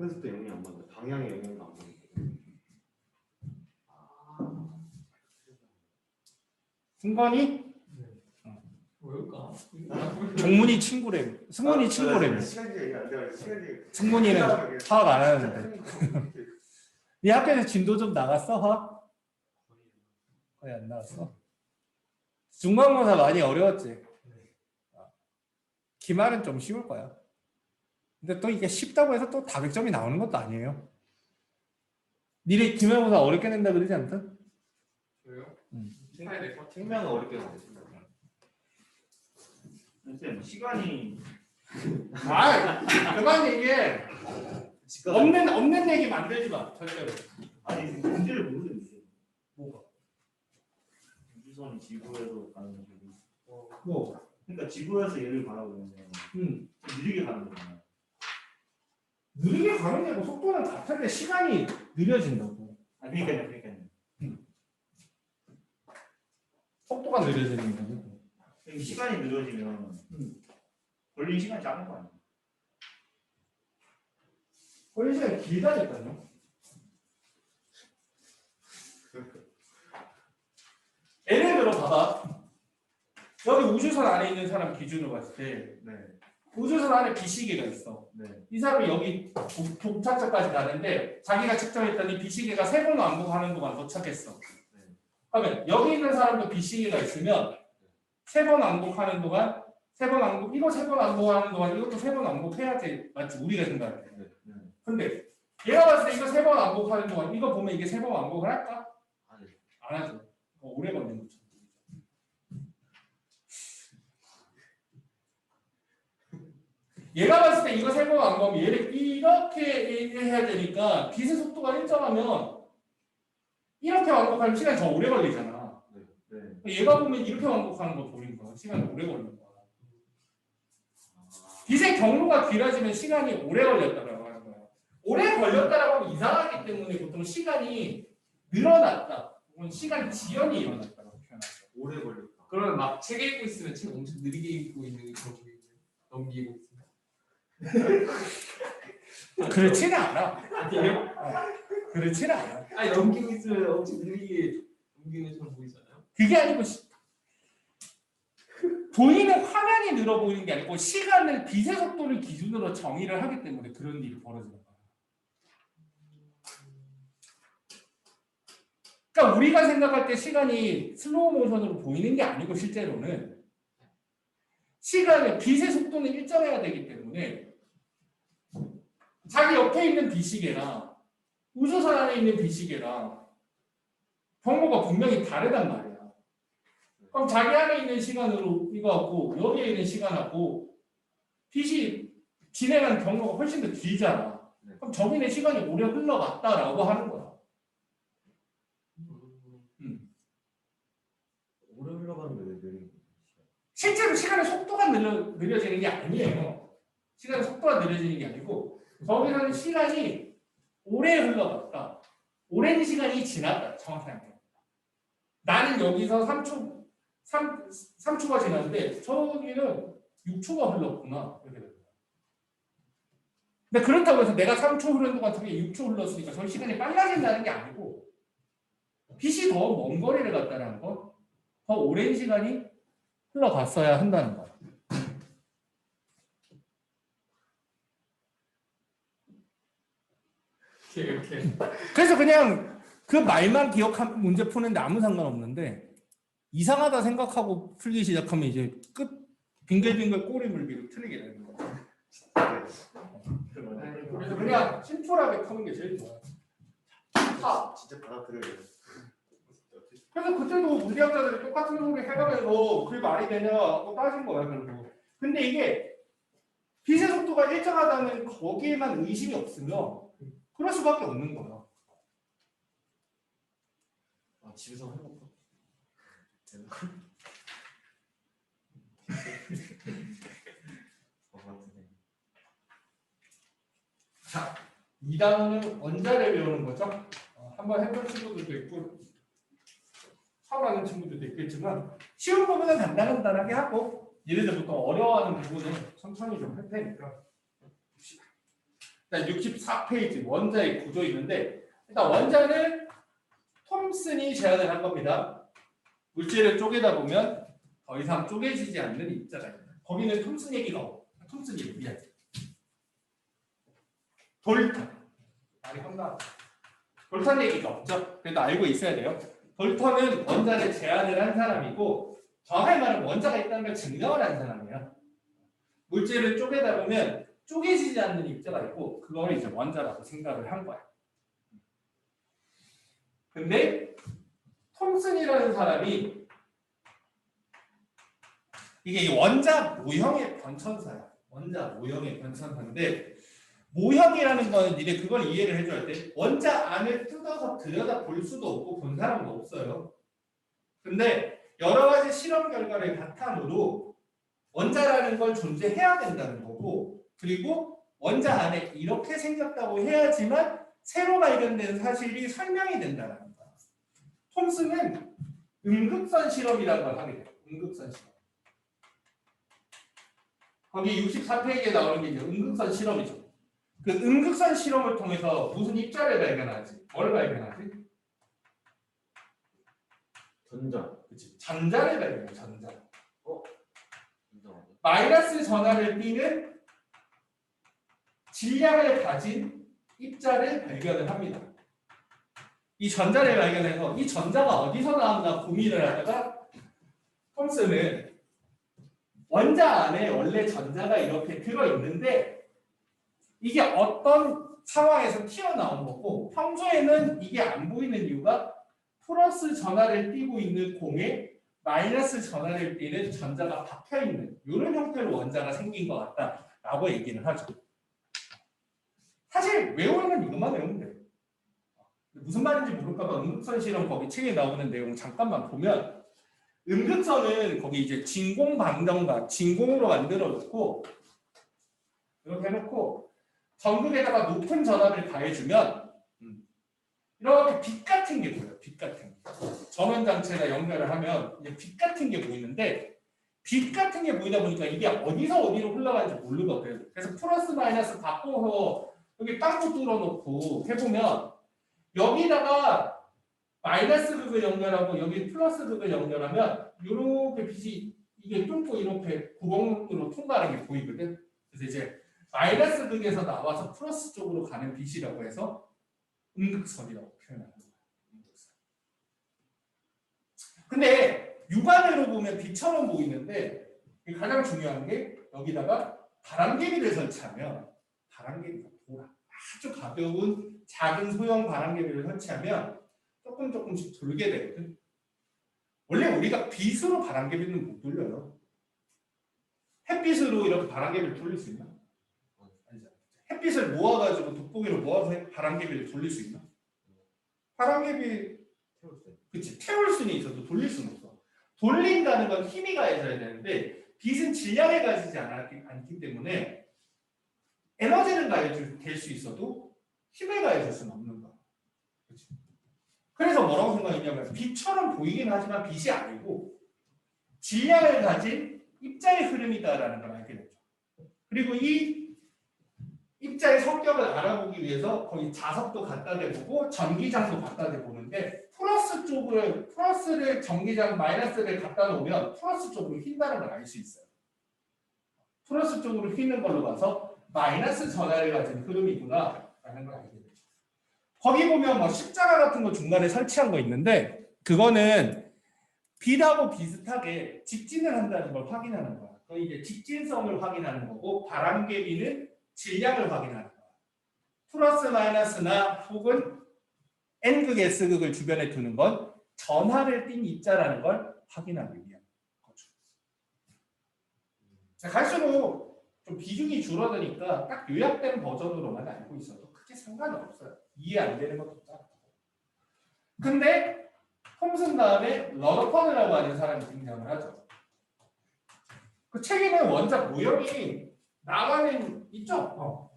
하늘색도 영향이 안 받아. 방향의 영향도 안 받아. 승관이? 뭘까? 종문이 친구래. 승문이 친구래. 시간이 얘기 안 돼. 승문이는 화학 안 하는데. 네 학교에서 진도 좀 나갔어? 화학? 거의 안 나왔어. 중간고사 많이 어려웠지. 기말은 좀 쉬울 거야. 근데 또 이게 쉽다고 해서 또 다백점이 나오는 것도 아니에요. 니네 기말고사 어렵게 낸다 그러지 않다? 저요? 생명은 어렵게 나오지. 선생님 시간이 그만 얘기해. 없는 얘기 만들지 마. 절대로. 아니 문제를 모르겠어. 뭐가? 우주선이 지구에서 가는 거고. 뭐? 그러니까 지구에서 얘를 바라보고 있는데 느리게 가는 거잖아. 느리게 가는 게 뭐 속도는 같은데 시간이 느려진다고. 아 그러니까요. 속도가 느려지는 거고. 시간이 느려지면 걸린 시간이 작은 거 아니야? 걸린 시간이 길다니까요. 예를 들어 봐봐. 여기 우주선 안에 있는 사람 기준으로 봤을 때 네. 우주선 안에 비시계가 있어. 네. 이 사람이 여기 도착처까지 가는데 자기가 측정했더니 비시계가 3번 왕복하는 동안 도착했어. 그러면 여기 있는 사람도 비시계가 있으면 3번 왕복하는 동안 3번 왕복 이거 3번 왕복하는 동안 이것도 3번 왕복해야지 맞지? 우리가 생각할 때. 근데 얘가 봤을 때 이거 3번 왕복하는 동안 이거 보면 이게 3번 왕복을 할까? 안 하죠. 오래 걸리는 거죠. 얘가 봤을 때 이거 3번 왕복하면 얘를 이렇게 해야 되니까 빛의 속도가 일정하면 이렇게 왕복하면 시간이 더 오래 걸리잖아. 얘가 보면 이렇게 왕복하는 거 보는 거야. 시간이 오래 걸리는 거야. 빛의 경로가 길어지면 시간이 오래 걸렸다라고 하는 거야. 오래 걸렸다라고 하면 이상하기 때문에 보통 시간이 늘어났다. 혹은 시간 지연이 일어났다고 표현하죠. 오래 걸렸다. 그러면 막 책 읽고 있으면 책 엄청 느리게 읽고 있는 그런 게 넘기고 있습니다. 그렇지는 않아. 아니에요? 그렇지는 않아. 아니 넘기고 있으면 엄청 느리게 넘기는 것처럼 보이잖아요. 그게 아니고 보이는 화면이 늘어 보이는 게 아니고 시간을 빛의 속도를 기준으로 정의를 하기 때문에 그런 일이 벌어지는 거야. 그러니까 우리가 생각할 때 시간이 슬로우 모션으로 보이는 게 아니고 실제로는 시간의 빛의 속도는 일정해야 되기 때문에 자기 옆에 있는 비시계랑 우주선 안에 있는 비시계랑 경로가 분명히 다르단 말이야. 그럼 자기 안에 있는 시간으로 이거 하고 여기에 있는 시간하고 빛이 진행한 경로가 훨씬 더 길잖아. 그럼 저기는 시간이 오래 흘러갔다라고 하는 거야. 오래 흘러가는데 왜 느린 거야? 실제로 시간의 속도가 느려지는 게 아니에요. 시간의 속도가 느려지는 게 아니고 저기서는 시간이 오래 흘러갔다. 오랜 시간이 지났다. 정확히 하면. 나는 여기서 3초가 지났는데 저기는 6초가 흘렀구나. 이렇게 됩니다. 근데 그렇다고 해서 내가 3초 흐른 동안 저게 6초 흘렀으니까 저 시간이 빨라진다는 게 아니고 빛이 더 먼 거리를 갔다는 건 더 오랜 시간이 흘러갔어야 한다는 거야. 이렇게. 그래서 그냥 그 말만 기억하면 문제 푸는데 아무 상관없는데 이상하다 생각하고 풀기 시작하면 이제 끝 빙글빙글 꼬리물비로 틀리게 되는 거야. 그래서 그냥 심플하게 푸는 게 제일 좋아요. 진짜 받아들여야 돼. 그래서 그때도 물리학자들이 똑같은 소리 해가면서 그게 말이 되냐 하고 따진 거야. 결국. 근데 이게 빛의 속도가 일정하다는 거기에만 의심이 없으면 그럴 수밖에 없는 거야. 아 집에서 해볼까? 자, 2단원은 원자를 배우는 거죠. 한번 해본 친구들도 있고 처음 하는 친구들도 있겠지만 쉬운 부분은 간단하게 하고 얘네들 보통 어려워하는 부분은 천천히 좀 할 테니까 일단 64페이지 원자의 구조 있는데 일단 원자는 톰슨이 제안을 한 겁니다. 물질을 쪼개다 보면 더 이상 쪼개지지 않는 입자가 있다. 거기는 톰슨 얘기가 없고 톰슨 얘기야. 돌탄. 말이 험나. 돌탄 얘기가 없죠. 그래도 알고 있어야 돼요. 돌턴은 원자를 제안을 한 사람이고 정확히 말하면 원자가 있다는 걸 증명을 한 사람이야. 물질을 쪼개다 보면 쪼개지지 않는 입자가 있고 그걸 이제 원자라고 생각을 한 거야. 근데 톰슨이라는 사람이 이게 이 원자 모형의 변천사야. 원자 모형의 변천사인데 모형이라는 거는 니네 그걸 이해를 해줘야 돼. 원자 안을 뜯어서 들여다 볼 수도 없고 본 사람도 없어요. 근데 여러 가지 실험 결과를 바탕으로 원자라는 걸 존재해야 된다는 거고 그리고 원자 안에 이렇게 생겼다고 해야지만 새로 발견된 사실이 설명이 된다는 거야. 톰슨은 음극선 실험이라는 걸 하게 돼요. 음극선 실험. 거기 64페이지에 나오는 게 이제 음극선 실험이죠. 그 음극선 실험을 통해서 무슨 입자를 발견하지? 뭘 발견하지? 전자. 그치. 전자를 발견해. 전자. 전자. 마이너스 전하를 띠는 질량을 가진 입자를 발견을 합니다. 이 전자를 발견해서 이 전자가 어디서 나왔나 고민을 하다가 톰슨은 원자 안에 원래 전자가 이렇게 들어있는데 이게 어떤 상황에서 튀어나온 거고 평소에는 이게 안 보이는 이유가 플러스 전하를 띠고 있는 공에 마이너스 전하를 띠는 전자가 박혀있는 이런 형태로 원자가 생긴 것 같다라고 얘기를 하죠. 사실 외우면 이것만 외우면 돼요. 무슨 말인지 모를까봐 음극선 실험 거기 책에 나오는 내용 잠깐만 보면 음극선은 거기 이제 진공 방정관 진공으로 만들어 놓고 이렇게 해놓고 전극에다가 높은 전압을 가해주면 이렇게 빛 같은 게 보여요. 빛 같은 게. 전원장체나 연결을 하면 이제 빛 같은 게 보이는데 빛 같은 게 보이다 보니까 이게 어디서 어디로 흘러가는지 모르거든. 그래서 플러스 마이너스 바꿔서 여기 빵꾸 뚫어놓고 해보면 여기다가 마이너스 극을 연결하고 여기 플러스 극을 연결하면 이렇게 빛이 이게 뚫고 이렇게 구멍으로 통과하는 게 보이거든. 그래서 이제 마이너스 극에서 나와서 플러스 쪽으로 가는 빛이라고 해서 음극선이라고 표현하는 거예요. 음극선. 근데 육안으로 보면 빛처럼 보이는데 가장 중요한 게 여기다가 바람개비를 설치하면 바람개비가 돌아. 아주 가벼운 작은 소형 바람개비를 설치하면 조금씩 돌게 되거든. 원래 우리가 빛으로 바람개비는 못 돌려요. 햇빛으로 이렇게 바람개비를 돌릴 수 있나? 아니죠. 햇빛을 모아가지고 돋보기로 모아서 바람개비를 돌릴 수 있나? 바람개비 그치 태울 수는 있어도 돌릴 수는 없어. 돌린다는 건 힘이 가해져야 되는데 빛은 질량을 가지지 않기 때문에 에너지는 가해질 수 있어도 힘을 가해줄 수는 없는 거야. 그치? 그래서 뭐라고 생각했냐면 빛처럼 보이긴 하지만 빛이 아니고 질량을 가진 입자의 흐름이다라는 걸 알게 됐죠. 그리고 이 입자의 성격을 알아보기 위해서 거의 자석도 갖다 대보고 전기장도 갖다 대보는데 플러스를 전기장 마이너스를 갖다 놓으면 플러스 쪽으로 휜다는 걸 알 수 있어요. 플러스 쪽으로 휘는 걸로 봐서 마이너스 전하를 가진 흐름이구나라는 걸 알게 되죠. 거기 보면 뭐 십자가 같은 거 중간에 설치한 거 있는데 그거는 빛하고 비슷하게 직진을 한다는 걸 확인하는 거야. 거의 이제 직진성을 확인하는 거고 바람개비는 질량을 확인하는 거야. 플러스 마이너스나 혹은 N극, S극을 주변에 두는 건 전하를 띤 입자라는 걸 확인하기 위한 거죠. 자, 갈수록 좀 비중이 줄어드니까 딱 요약된 버전으로만 알고 있어도 크게 상관은 없어요. 이해 안 되는 것도 없다. 근데 톰슨 다음에 러더퍼드라고 하는 사람이 등장을 하죠. 그 책에는 원자 모형이 나와는 있죠.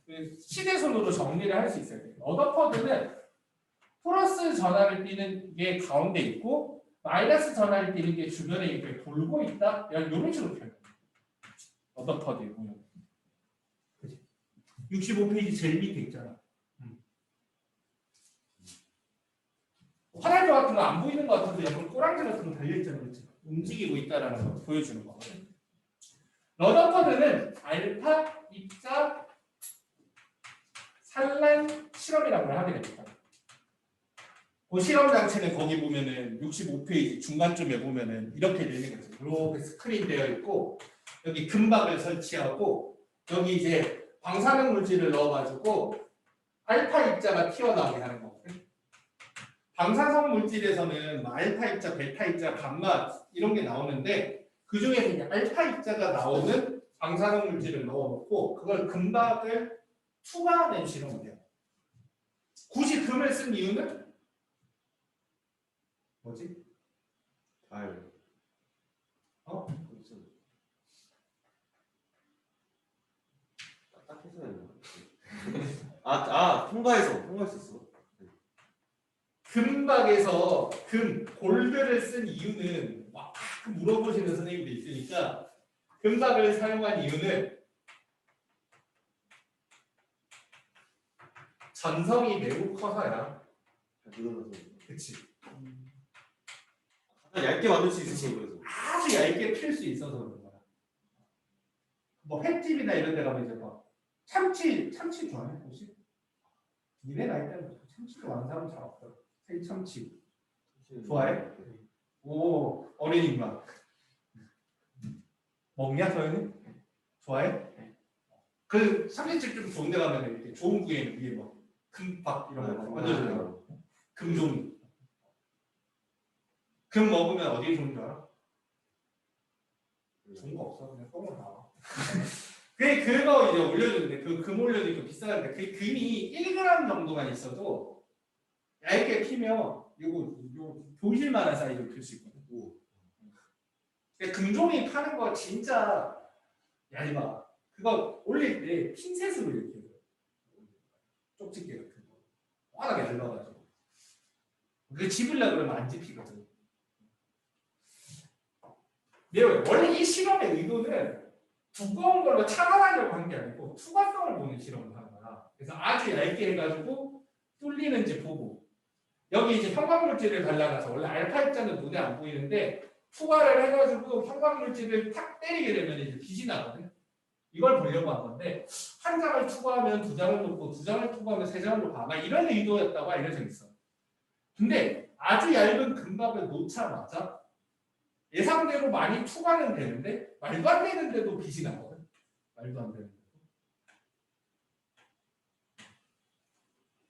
시대순으로 정리를 할 수 있어요. 러더퍼드는 플러스 전하를 띠는 게 가운데 있고 마이너스 전하를 띠는 게 주변에 이렇게 돌고 있다. 이런 식으로 표현해요. 러더퍼드의 모형. 65페이지 제일 밑에 있잖아. 화살표 같은 거 안 보이는 거 같은데 약간 꼬랑지 같은 거 달려있잖아. 그렇지? 움직이고 있다라는 걸 보여주는 거거든. 러더퍼드는 알파 입자 산란 실험이라는 걸 하게 됩니다. 그 실험 장치는 거기 보면은 65페이지 중간쯤에 보면은 이렇게 되는 거죠. 이렇게 스크린 되어 있고 여기 금박을 설치하고 여기 이제 방사능 물질을 넣어가지고 알파 입자가 튀어나오게 하는 거거든요. 방사성 물질에서는 알파 입자, 베타 입자, 감마 이런 게 나오는데 그 중에서 이제 알파 입자가 나오는 방사능 물질을 넣어놓고 그걸 금박을 투과하는 실험을 해요. 굳이 금을 쓴 이유는 뭐지? 달. 어? 무슨 딱딱해서 했나? 통과할 수 있어. 금박에서 골드를 쓴 이유는 막 물어보시는 선생님도 있으니까 금박을 사용한 이유는 전성이 매우 커서야. 늘어나서. 그치. 가장 얇게 만들 수 있으신 그래서. 아주 얇게 필 수 있어서 그런 거야. 뭐 횟집이나 이런 데 가면 이제 막 참치 좋아해 혹시? 니네 나이 때는 참치 좋아하는 사람 잘 없더라. 생참치 좋아해? 오 어린이인가? 먹냐 서현이? 좋아해? 그 삼진집 좀 좋은 데 가면 이렇게 좋은 구에 위에 막 금박 이런 거 얹어주잖아. 금종이. 금 먹으면 어디에 좋은 줄 알아? 좋은 거 없어. 그냥 똥을 다. 그거 이제 올려주는데 그 금 올려주니까 비싸는데 그 금이 1g 정도만 있어도 얇게 피면 이거 교실만한 사이즈로 필 수 있거든. 근데 금종이 파는 거 진짜 얇아. 그거 올릴 때 핀셋으로 이렇게 쪽집게 같은 거. 워낙 얇아가지고. 그 집으려고 그러면 안 집히거든. 원래 이 실험의 의도는 두꺼운 걸로 차단하려고 한 게 아니고 투과성을 보는 실험을 하는 거야. 그래서 아주 얇게 해가지고 뚫리는지 보고 여기 이제 형광물질을 발라놔서 원래 알파 입자는 눈에 안 보이는데 투과를 해가지고 형광물질을 탁 때리게 되면 이제 빛이 나거든. 이걸 보려고 한 건데 한 장을 투과하면 두 장을 놓고 두 장을 투과하면 세 장을 놓고 아마 이런 의도였다고 알려져 있어. 근데 아주 얇은 금박을 놓자마자 예상대로 많이 투과는 되는데 말도 안 되는데도 빛이 나거든. 말도 안 되는데도.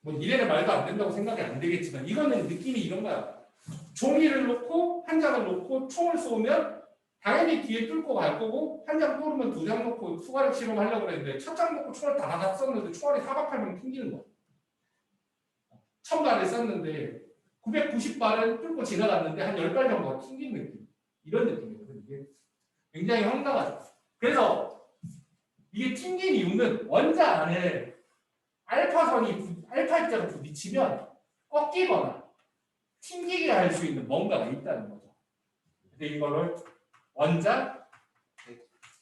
뭐 이래는 말도 안 된다고 생각이 안 되겠지만 이거는 느낌이 이런 거야. 종이를 놓고 한 장을 놓고 총을 쏘면 당연히 뒤에 뚫고 갈 거고 한 장 뚫으면 두 장 놓고 투과력 실험하려고 그랬는데 첫 장 놓고 총알 다다닥 쐈는데 총알이 408명 튕기는 거야. 1000발을 쐈는데 990발은 뚫고 지나갔는데 한 10발 정도가 튕기는 느낌. 이런 느낌이거든. 이게 굉장히 황당하죠. 그래서 이게 튕긴 이유는 원자 안에 알파 입자가 부딪히면 꺾이거나 튕기게 할 수 있는 뭔가가 있다는 거죠. 근데 이거를 원자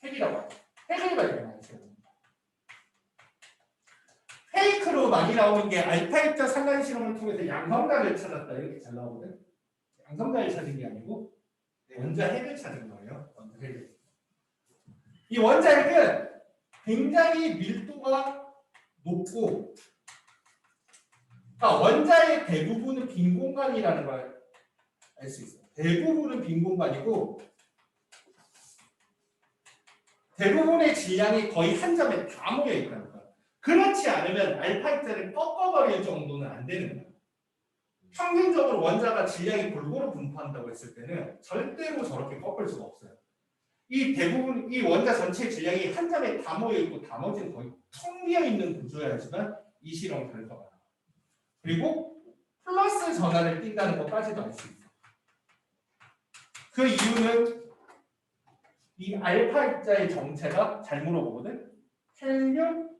핵이라고 하죠. 핵을 발견하는 실험입니다. 페이크로 많이 나오는 게 알파 입자 산란 실험을 통해서 양성자를 찾았다 이렇게 잘 나오거든. 양성자를 찾은 게 아니고 원자 핵을 찾은 거예요. 원자 핵을. 이 원자 핵은 굉장히 밀도가 높고, 그러니까 원자의 대부분은 빈 공간이라는 걸 알 수 있어요. 대부분은 빈 공간이고, 대부분의 질량이 거의 한 점에 다 모여 있다는 거예요. 그렇지 않으면 알파 입자를 꺾어버릴 정도는 안 되는 거예요. 평균적으로 원자가 질량이 골고루 분포한다고 했을 때는 절대로 저렇게 꺾을 수가 없어요. 이 대부분 이 원자 전체 질량이 한 점에 다 모여 있고 나머지는 거의 텅 비어 있는 구조여야지만 이 실험 결과가 나와요. 그리고 플러스 전환을 띈다는 것까지도 알 수 있어요. 그 이유는 이 알파 입자의 정체가 잘 물어보거든. 헬륨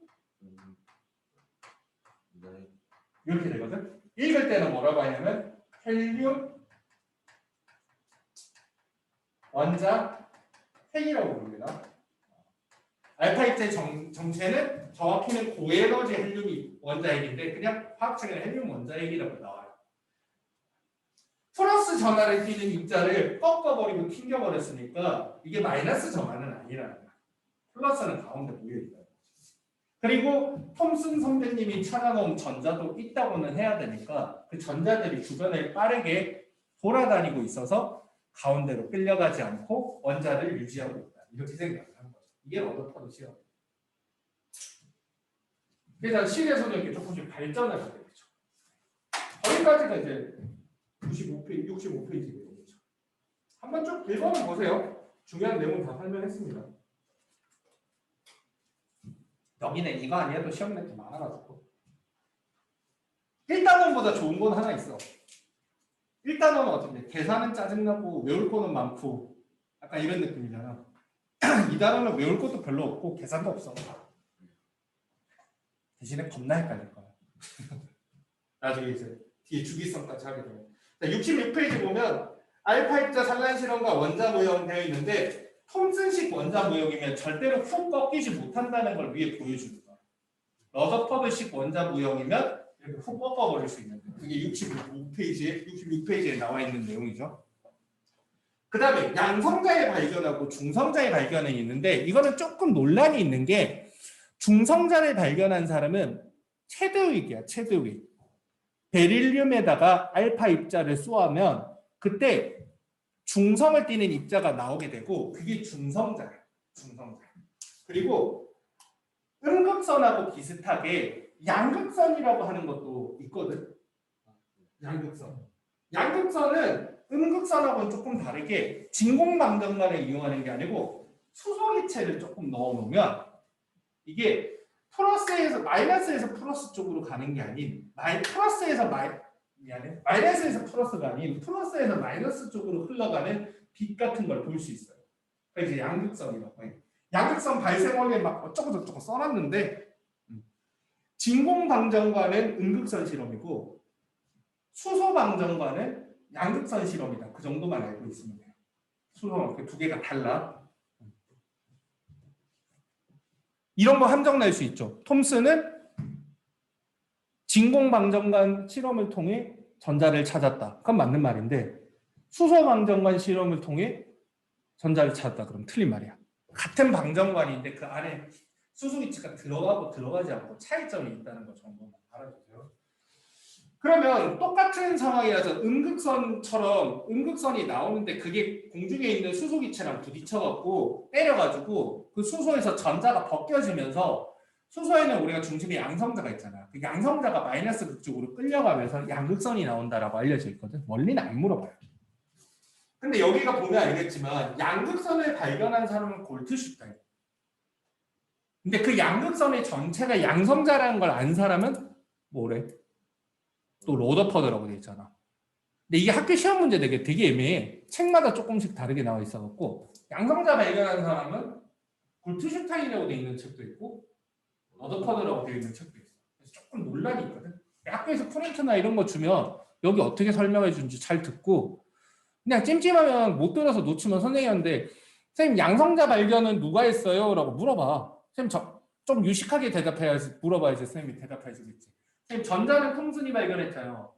이렇게 되거든. 읽을 때는 뭐라고 하냐면 헬륨 원자 핵이라고 부릅니다. 알파 입자의 정체는 정확히는 고에너지 헬륨 원자핵인데 그냥 화학책에는 헬륨 원자핵이라고 나와요. 플러스 전하를 띠는 입자를 꺾어버리고 튕겨버렸으니까 이게 마이너스 전하는 아니라는 거야. 플러스는 가운데 모여있다. 그리고 톰슨 선배님이 찾아놓은 전자도 있다고는 해야 되니까 그 전자들이 주변을 빠르게 돌아다니고 있어서 가운데로 끌려가지 않고 원자를 유지하고 있다. 이렇게 생각을 하는 거죠. 이게 러더퍼드 시험. 그래서 실에서도 이렇게 조금씩 발전을 하게 되죠. 거기까지가 이제 65페이지 내용이죠. 한번 쭉 읽어는 보세요. 중요한 내용 다 설명했습니다. 여기는 이거 아니어도 시험 낼게 많아가지고 1단원보다 좋은 건 하나 있어. 1단원은 어떤데? 계산은 짜증나고 외울 거는 많고 약간 이런 느낌이잖아. 2단원은 외울 것도 별로 없고 계산도 없어. 대신에 겁나 헷갈릴 거야. 나중에 이제 뒤에 주기성까지 하게 되면. 66페이지 보면 알파 입자 산란 실험과 원자 모형 되어 있는데 톰슨식 원자 모형이면 절대로 훅 꺾이지 못한다는 걸 위에 보여주는 거야. 러더퍼드식 원자 모형이면 이렇게 훅 꺾어버릴 수 있는 거야. 그게 66페이지에 나와 있는 내용이죠. 그 다음에 양성자의 발견하고 중성자의 발견은 있는데 이거는 조금 논란이 있는 게 중성자를 발견한 사람은 체드윅이야. 체드윅. 베릴륨에다가 알파 입자를 쏘면 그때 중성을 띠는 입자가 나오게 되고 그게 중성자예요. 중성자. 그리고 음극선하고 비슷하게 양극선이라고 하는 것도 있거든. 양극선. 양극선은 음극선하고는 조금 다르게 진공방정관을 이용하는 게 아니고 수소기체를 조금 넣어놓으면 이게 플러스에서 마이너스에서 플러스 쪽으로 가는 게 아닌 마이너스에서 플러스가 아닌 플러스에서 마이너스 쪽으로 흘러가는 빛 같은 걸 볼 수 있어요. 그래서 양극선이라고 해요. 양극선 발생 원리 막 어쩌고저쩌고 써놨는데 진공방정관은 음극선 실험이고 수소방정관은 양극선 실험이다. 그 정도만 알고 있으면 돼요. 수소랑 그 두 개가 달라. 이런 거 함정 낼 수 있죠. 톰슨은 진공방정관 실험을 통해 전자를 찾았다. 그건 맞는 말인데 수소방정관 실험을 통해 전자를 찾았다. 그럼 틀린 말이야. 같은 방정관인데 그 안에 수소기체가 들어가고 들어가지 않고 차이점이 있다는 거 정도만 알아주세요. 그러면 똑같은 상황이라서 음극선처럼 음극선이 나오는데 그게 공중에 있는 수소기체랑 부딪혀갖고 때려가지고 그 수소에서 전자가 벗겨지면서 수소에는 우리가 중심에 양성자가 있잖아. 그 양성자가 마이너스 극쪽으로 끌려가면서 양극선이 나온다라고 알려져 있거든. 원리는 안 물어봐요. 근데 여기가 보면 알겠지만 양극선을 발견한 사람은 골트슈타인. 근데 그 양극선의 전체가 양성자라는 걸 안 사람은 뭐래? 또 러더퍼드라고 돼 있잖아. 근데 이게 학교 시험 문제 되게 애매해. 책마다 조금씩 다르게 나와 있어갖고 양성자 발견한 사람은 골트슈타인이라고 돼 있는 책도 있고 러더퍼드라고 돼 있는 책도 있어. 그래서 조금 논란이 있거든. 학교에서 프린트나 이런 거 주면 여기 어떻게 설명해 준지 잘 듣고 그냥 찜찜하면 못 들어서 놓치면 선생님한테 선생님 양성자 발견은 누가 했어요? 라고 물어봐. 선생님 좀 유식하게 대답해야지 물어봐야지 선생님이 대답해 주겠지. 선생님 전자는 톰슨이 발견했잖아요.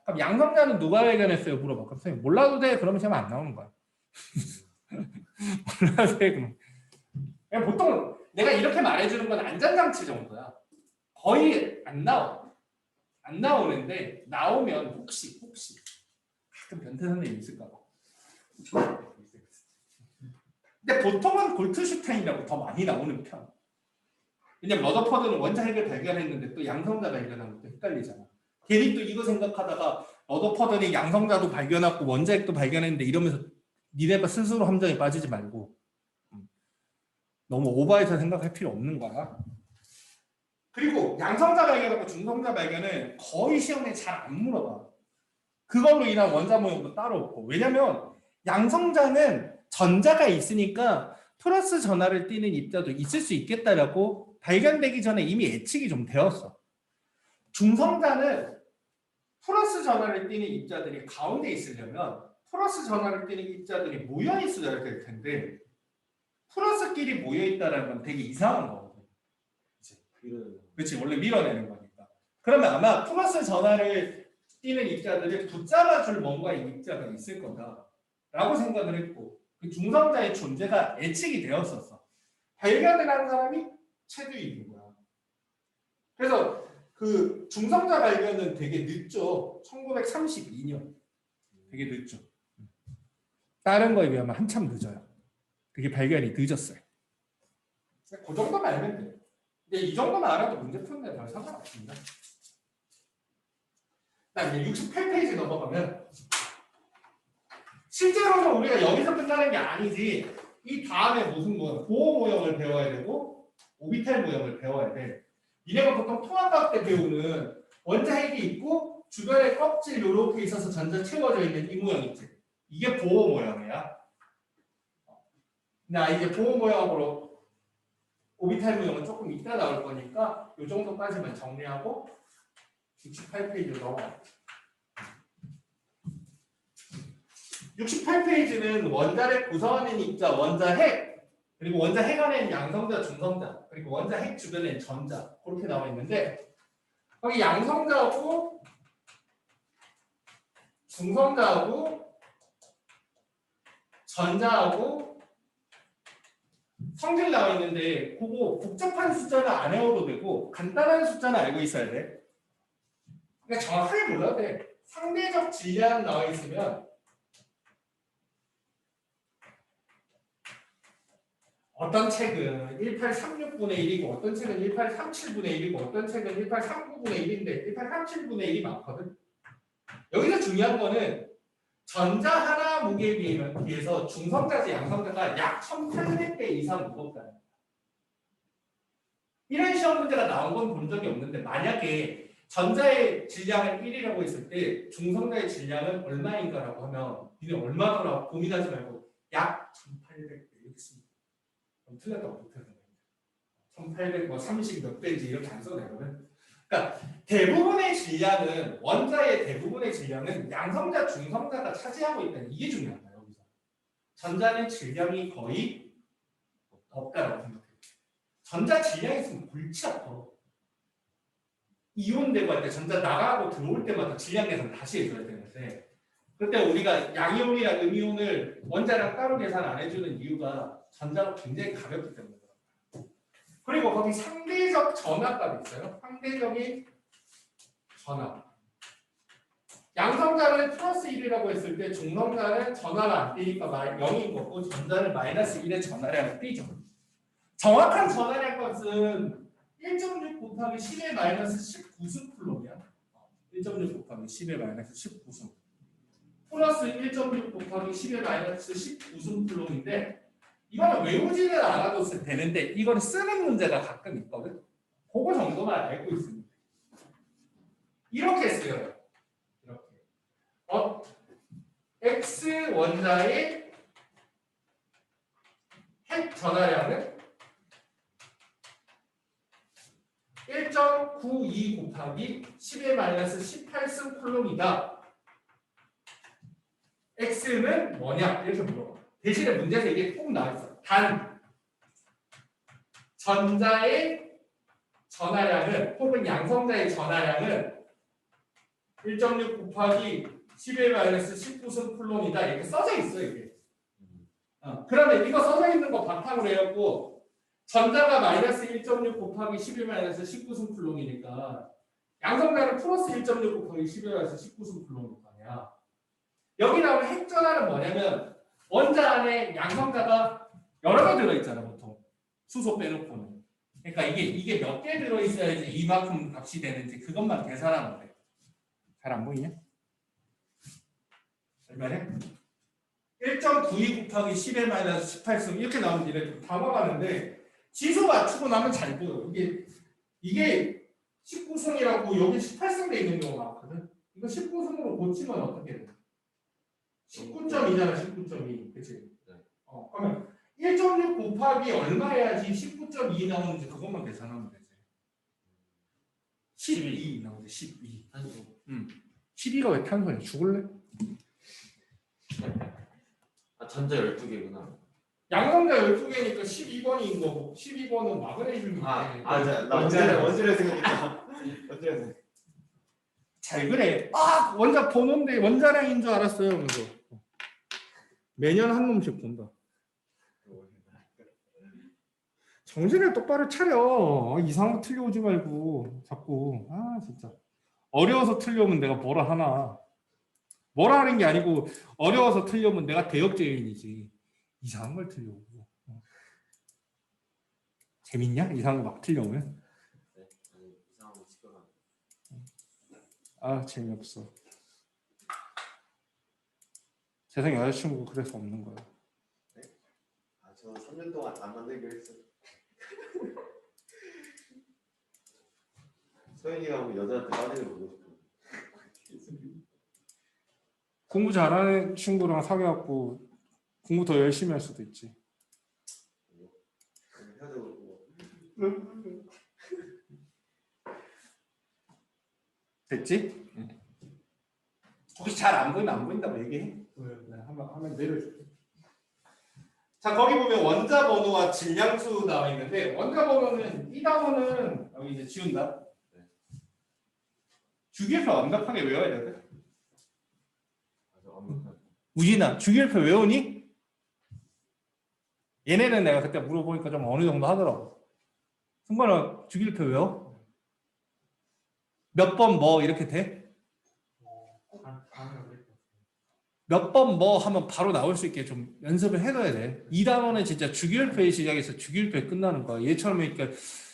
그럼 양성자는 누가 발견했어요? 물어봐. 그럼 선생님 몰라도 돼. 그러면 시험 안 나오는 거야. 몰라도 돼. 그럼. 그냥 보통 내가 이렇게 말해주는 건 안전장치 정도야. 거의 안 나와. 안 나오는데 나오면 혹시 가끔 변태 선생님 있을까 봐. 근데 보통은 골트슈타인이라고 더 많이 나오는 편. 왜냐면 러더퍼드는 원자핵을 발견했는데 또 양성자 발견한 것도 헷갈리잖아. 괜히 또 이거 생각하다가 러더퍼드는 양성자도 발견하고 원자핵도 발견했는데 이러면서 니네가 스스로 함정에 빠지지 말고 너무 오버해서 생각할 필요 없는 거야. 그리고 양성자 발견하고 중성자 발견은 거의 시험에 잘 안 물어봐. 그걸로 인한 원자 모형도 따로 없고. 왜냐면 양성자는 전자가 있으니까 플러스 전하를 띠는 입자도 있을 수 있겠다라고 발견되기 전에 이미 예측이 좀 되었어. 중성자는 플러스 전하를 띠는 입자들이 가운데 있으려면 플러스 전하를 띠는 입자들이 모여 있어야 될 텐데 플러스끼리 모여있다는 건 되게 이상한 거거든. 이런. 그렇지, 원래 밀어내는 거니까. 그러면 아마 플러스 전하를 띄는 입자들을 붙잡아줄 뭔가의 입자가 있을 거다라고 생각을 했고, 그 중성자의 존재가 예측이 되었었어. 발견을 한 사람이 최두입인 거야. 그래서 그 중성자 발견은 되게 늦죠. 1932년. 되게 늦죠. 다른 거에 비하면 한참 늦어요. 그게 발견이 늦었어요. 그 정도만 알면 돼요. 근데 이 정도만 알아도 문제 푸는데 별 상관없습니다. 그다음 이제 68페이지 넘어가면 실제로는 우리가 여기서 끝나는 게 아니지. 이 다음에 무슨 모양, 보호 모형을 배워야 되고 오비탈 모형을 배워야 돼. 이래가 보통 통합과학 때 배우는 원자핵이 있고 주변에 껍질 이렇게 있어서 전자 채워져 있는 이 모양 있지. 이게 보호 모형이야. 나 이제 보호 모형으로 오비탈 모형은 조금 이따 나올 거니까 이 정도까지만 정리하고 68페이지로 넘어가. 68페이지는 원자핵 구성하는 입자, 원자핵, 그리고 원자핵 안에는 양성자, 중성자, 그리고 원자핵 주변에는 전자 그렇게 나와 있는데 거기 양성자하고 중성자하고 전자하고 성질 나와 있는데 그거 복잡한 숫자는 안 외워도 되고 간단한 숫자는 알고 있어야 돼. 그러니까 정확하게 몰라도 돼. 상대적 질량 나와 있으면 어떤 책은 1836분의 1이고 어떤 책은 1837분의 1이고 어떤 책은 1839분의 1인데 1837분의 1이 많거든. 여기서 중요한 거는 전자 하나 무게에 비해서 중성자지 양성자가 약 1800배 이상 무겁다. 이런 시험 문제가 나온 건 본 적이 없는데 만약에 전자의 질량을 1이라고 했을 때 중성자의 질량은 얼마인가라고 하면 니네 얼마더라 고민하지 말고 약 1800배 이렇게 씁니다. 틀렸다고 못해서 1800 뭐 30 몇 배인지 이렇게 안 써내거든. 그러니까 대부분의 질량은 원자의 대부분의 질량은 양성자, 중성자가 차지하고 있다는 이게 중요한 거예요. 여기서 전자는 질량이 거의 없다라고 생각해요. 전자 질량이 있으면 골치 아파. 이온되고 할 때 전자 나가고 들어올 때마다 질량 계산 다시 해줘야 되는데 그때 우리가 양이온이랑 음이온을 원자랑 따로 계산 안 해주는 이유가 전자가 굉장히 가볍기 때문에 그렇습니다. 그리고 거기 상대적 전하값이 있어요. 상대적인 전하. 양성자는 플러스 1이라고 했을 때 중성자는 전하가 안 띄니까 0인 거고 전자는 마이너스 1의 전하량을 띄죠. 정확한 전하량 값은 1.6 곱하기 10의 마이너스 19승 쿨롬이야. 1.6 곱하기 10의 마이너스 19승. 플러스 1.6 곱하기 10의 마이너스 19승 쿨롬인데 이거는 외우지는 않아도 되는데 이거는 쓰는 문제가 가끔 있거든. 그거 정도만 알고 있습니다. 이렇게 쓰여요. 이렇게. X 원자의 핵 전하량은 1.92 곱하기 10의 마이너스 18승 쿨롬이다. X는 뭐냐? 이렇게 물어봐. 대신에 문제에서 이게 꼭 나와있어. 단 전자의 전하량은 혹은 양성자의 전하량은 1.6 곱하기 10의 마이너스 19승 쿨롬이다. 이렇게 써져 있어 이게. 그러면 이거 써져 있는 거 바탕으로 해갖고 전자가 마이너스 1.6 곱하기 10의 마이너스 19승 쿨롬이니까 양성자는 플러스 1.6 곱하기 10의 마이너스 19승 쿨롬일 거 아니야. 여기 나오는 핵전하는 뭐냐면 원자 안에 양성자가 여러 개 들어있잖아 보통 수소 빼놓고는. 그러니까 이게 몇 개 들어있어야지 이만큼 값이 되는지 그것만 계산하면 돼. 잘 안 보이냐? 얼마냐? 1.92 곱하기 10의 마이너스 18승 이렇게 나오면 니네 다 막았는데 지수 맞추고 나면 잘 보여. 이게 19승이라고 여기 18승 돼 있는 경우가 많거든. 이거 19승으로 고치면 어떻게 돼? 19.2잖아 19.2 그치? 그러면 1.6 곱하기 얼마 해야지 19.2 나오는지 그것만 계산하면 되지. 12 나오지 12. 12가 왜 탄소냐? 죽을래? 전자 12개구나. 양성자 12개니까 12번인 거고 12번은 마그네슘인데 나 원자를 생각했다. 원자를 생각. 잘 그래. 아 원자 번호인데 원자량인 줄 알았어요. 그래서 매년 한 놈씩 본다. 정신을 똑바로 차려. 이상한 거 틀려오지 말고 자꾸. 아 진짜 어려워서 틀려오면 내가 뭐라 하나. 뭐라 하는 게 아니고 어려워서 틀려오면 내가 대역죄인이지. 이상한 걸 틀려오고. 재밌냐? 이상한 거 막 틀려오면? 네, 아니 이상한 거 시켜가. 아 재미없어. 세상에 여자친구 그래서 없는 거야. 저 3년 동안 안 만들기로 했어. 소연이가 하고 여자한테 빠지는 거 보고 싶어. 공부 잘하는 친구랑 사귀어갖고 공부 더 열심히 할 수도 있지. 헤어져고 됐지? 혹시 잘 안 보이면 안 보인다고 얘기해. 네, 한번 내려줄게. 자 거기 보면 원자 번호와 질량수 나와 있는데 원자 번호는 이 단어는 여기 이제 지운다. 주기율표 완벽하게 외워야 돼. 우진아 주기율표 외우니? 얘네는 내가 그때 물어보니까 좀 어느 정도 하더라고. 승관아 주기율표 외워? 몇 번 뭐 이렇게 돼? 몇 번 뭐 하면 바로 나올 수 있게 좀 연습을 해둬야 돼. 이 단어는 진짜 주기율표에 시작해서 주기율표에 끝나는 거야. 얘처럼 그러니까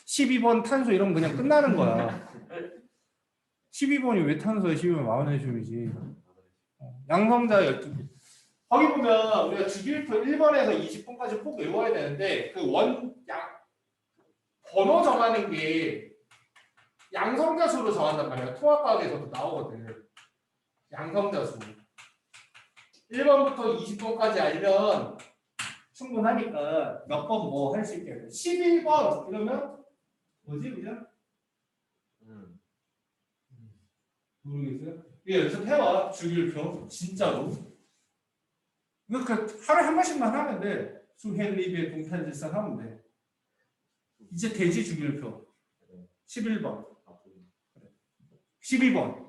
12번 탄소 이러면 그냥 끝나는 거야. 12번이 왜 탄소야? 12번 마그네슘이지. 양성자 12개. 거기 보면 우리가 주기율표 1번에서 20번까지 꼭 외워야 되는데 그 번호 정하는 게 양성자 수로 정한단 말이야. 통합과학에서도 나오거든. 양성자 수. 1번부터 20번까지 알면 충분하니까 몇 번 뭐 할 수 있게 돼. 11번 이러면 뭐지 그냥? 모르겠어요? 이거 연습해와 주기율표 진짜로. 그 하루에 한 번씩만 하면 돼. 수헬리비의 동탄질산 하면 돼. 이제 돼지 주기율표 11번 12번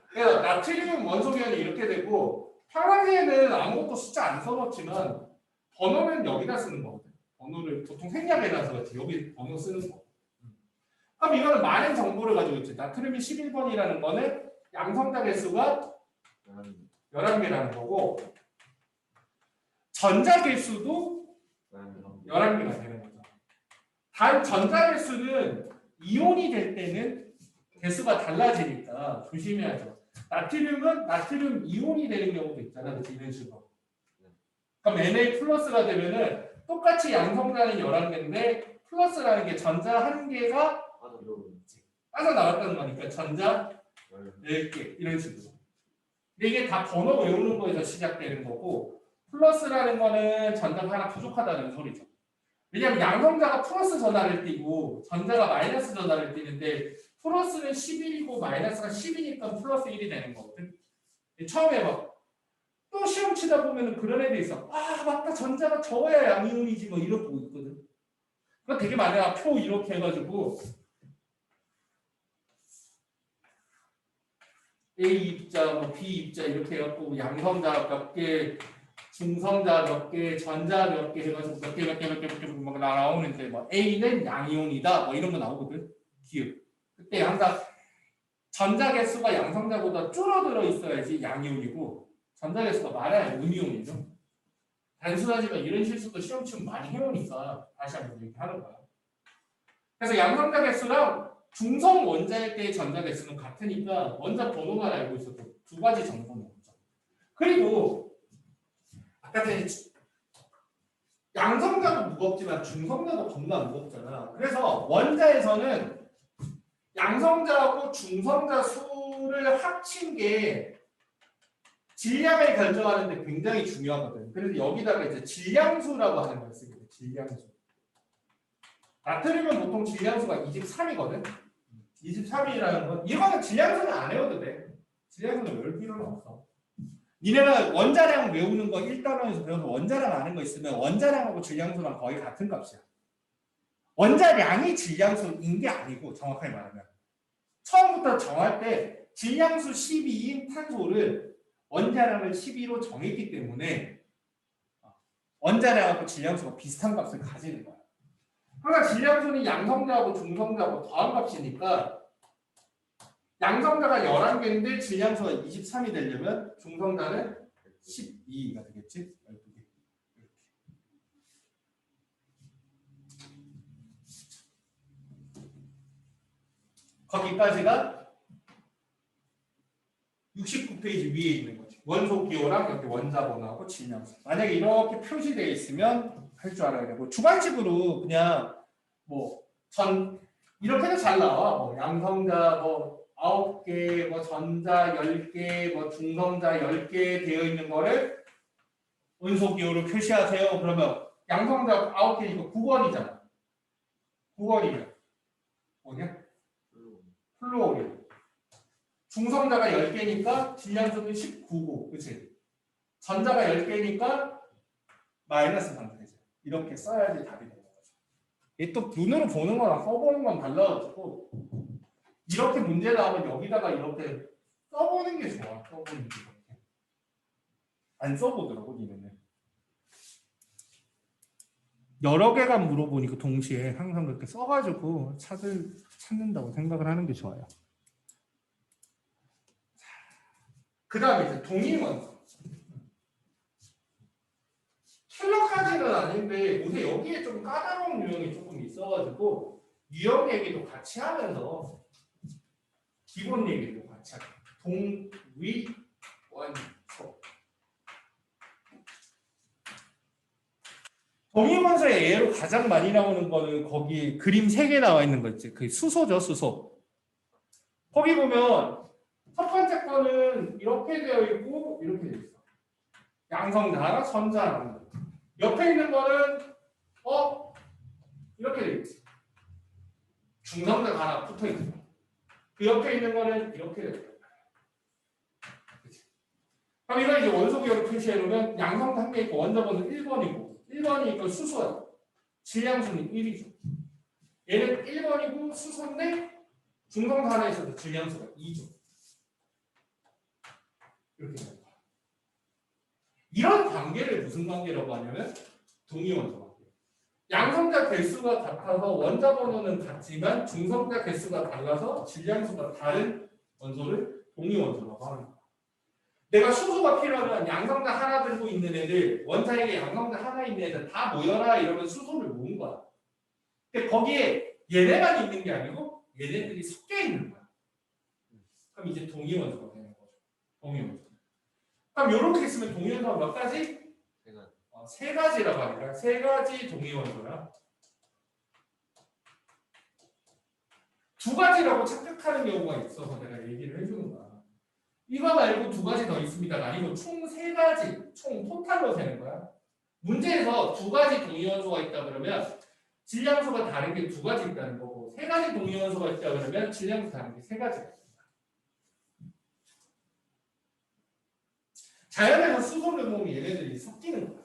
그래서 나트륨 원소변이 이렇게 되고 평상시에는 아무것도 숫자 안 써놓지만 번호는 여기다 쓰는 거거든. 번호를 보통 생략해놔서 그렇지 여기 번호 쓰는 거. 그럼 이거는 많은 정보를 가지고 있지. 나트륨이 11번이라는 거는 양성자 개수가 11개라는 거고 전자 개수도 11개가 되는 거죠. 단 전자 개수는 이온이 될 때는 개수가 달라지니까 조심해야죠. 나트륨은 나트륨 이온이 되는 경우도 있잖아. 그치? 이런 식으로. 그럼 Na 플러스가 되면은 똑같이 양성자는 11개인데 플러스라는 게 전자 1개가 빠져나갔다는 거니까 전자 10개 이런 식으로. 근데 이게 다 번호 외우는 거에서 시작되는 거고 플러스라는 거는 전자가 하나 부족하다는 소리죠. 왜냐하면 양성자가 플러스 전하를 띠고 전자가 마이너스 전하를 띠는데 플러스는 11이고 마이너스가 10이니까 플러스 1이 되는 거거든. 처음에 막 또 시험 치다 보면 그런 애들 있어. 아 맞다 전자가 적어야 양이온이지 뭐 이러고 있거든. 그거 되게 많아. 표 이렇게 해가지고 A 입자, 뭐 B 입자 이렇게 해갖고 양성자 몇 개, 중성자 몇 개, 전자 몇 개 해가지고 몇 개 막 나오는데 뭐 A는 양이온이다 뭐 이런 거 나오거든. 기억. 그때 항상 전자 개수가 양성자보다 줄어들어 있어야지 양이온이고 전자 개수가 많아야 음이온이죠. 단순하지만 이런 실수도 시험 치면 많이 해오니까 다시 한번 얘기하는 거야. 그래서 양성자 개수랑 중성 원자일 때의 전자 개수는 같으니까 원자 번호만 알고 있어도 두 가지 정보는 없죠. 그리고 아까 전에 양성자도 무겁지만 중성자도 겁나 무겁잖아. 그래서 원자에서는 양성자하고 중성자 수를 합친 게 질량을 결정하는데 굉장히 중요하거든. 그래서 여기다가 이제 질량수라고 하는 걸 쓰게 돼. 질량수. 나트륨은 보통 질량수가 23이거든. 23이라는 건 이거는 질량수는 안 외워도 돼. 질량수는 외울 필요는 없어. 니네가 원자량 외우는 거 1단원에서 배워서 원자량 아는 거 있으면 원자량하고 질량수랑 거의 같은 값이야. 원자량이 질량수인 게 아니고 정확하게 말하면 처음부터 정할 때 질량수 12인 탄소를 원자량을 12로 정했기 때문에 원자량하고 질량수가 비슷한 값을 가지는 거야. 그러니까 질량수는 양성자하고 중성자하고 더한 값이니까 양성자가 11개인데 질량수가 23이 되려면 중성자는 12가 되겠지? 12개. 이렇게. 거기까지가 69페이지 위에 있는 거지. 원소 기호랑 여기 원자번호하고 질량수. 만약에 이렇게 표시되어 있으면 할 줄 알아야 되고 주관식으로 그냥 뭐 이렇게도 잘 나와. 뭐 양성자 뭐 9개, 뭐 전자 10개, 뭐 중성자 10개 되어 있는 거를 원소 기호로 표시하세요. 그러면 양성자 9개니까 9번이잖아. 9번이면 뭐냐? 플루오린. 중성자가 10개니까 질량수는 19고, 그치? 전자가 10개니까 마이너스 상태죠. 이렇게 써야지 답이 되는 거죠. 이게 또 눈으로 보는 거랑 써보는 건 달라가지고 이렇게 문제 나오면 여기다가 이렇게 써보는 게 좋아. 써보는 게. 안 써보더라고, 니네는. 여러 개가 물어보니까 동시에 항상 그렇게 써가지고 찾는다고 생각을 하는 게 좋아요. 그 다음에 이제 동위원소. 킬러까지는 아닌데 요새 여기에 좀 까다로운 유형이 조금 있어가지고 유형 얘기도 같이 하면서 기본 얘기도 같이 하고 동위원소. 동위원소의 예로 가장 많이 나오는 거는 거기 그림 3개 나와 있는 거 있지. 그 수소죠, 수소. 거기 보면 첫 번째 거는 이렇게 되어 있고 이렇게 되어 있어. 양성자 하나, 전자 하나. 옆에 있는 거는 이렇게 되어 있지. 중성자가 하나 붙어 있어. 그 옆에 있는 거는 이렇게 되어 있어. 그럼 이거 이제 원소 기호로 표시해 놓으면 양성자 한 개 있고 원자번호는 1번이고 1번이니까 수소야. 질량수는 1이죠. 얘는 1번이고 수소인데 중성자 하나 있어도 질량수가 2죠. 이렇게 됩니다. 이런 관계를 무슨 관계라고 하냐면 동위원소 관계. 양성자 개수가 같아서 원자 번호는 같지만 중성자 개수가 달라서 질량수가 다른 원소를 동위원소라고 하는 거야. 내가 수소가 필요하면 양성자 하나 들고 있는 애들, 원자에게 양성자 하나 있는 애들 다 모여라 이러면 수소를 모은 거야. 근데 거기에 얘네만 있는 게 아니고 얘네들이 섞여 있는 거야. 그럼 이제 동위원소가 되는 거죠. 동위원소. 그럼 이렇게 있으면 동위원소가 몇 가지? 세 가지라고 하니까 세 가지 동위원소야. 두 가지라고 착각하는 경우가 있어서 내가 얘기를 해주는 거야. 이거 말고 두 가지 더 있습니다가 아니고 총 세 가지, 총 토탈로 되는 거야. 문제에서 두 가지 동위원소가 있다 그러면 질량수가 다른 게 두 가지 있다는 거고 세 가지 동위원소가 있다 그러면 질량수 다른 게 세 가지가 있습니다. 자연에서 수소를 보면 얘네들이 섞이는 거야.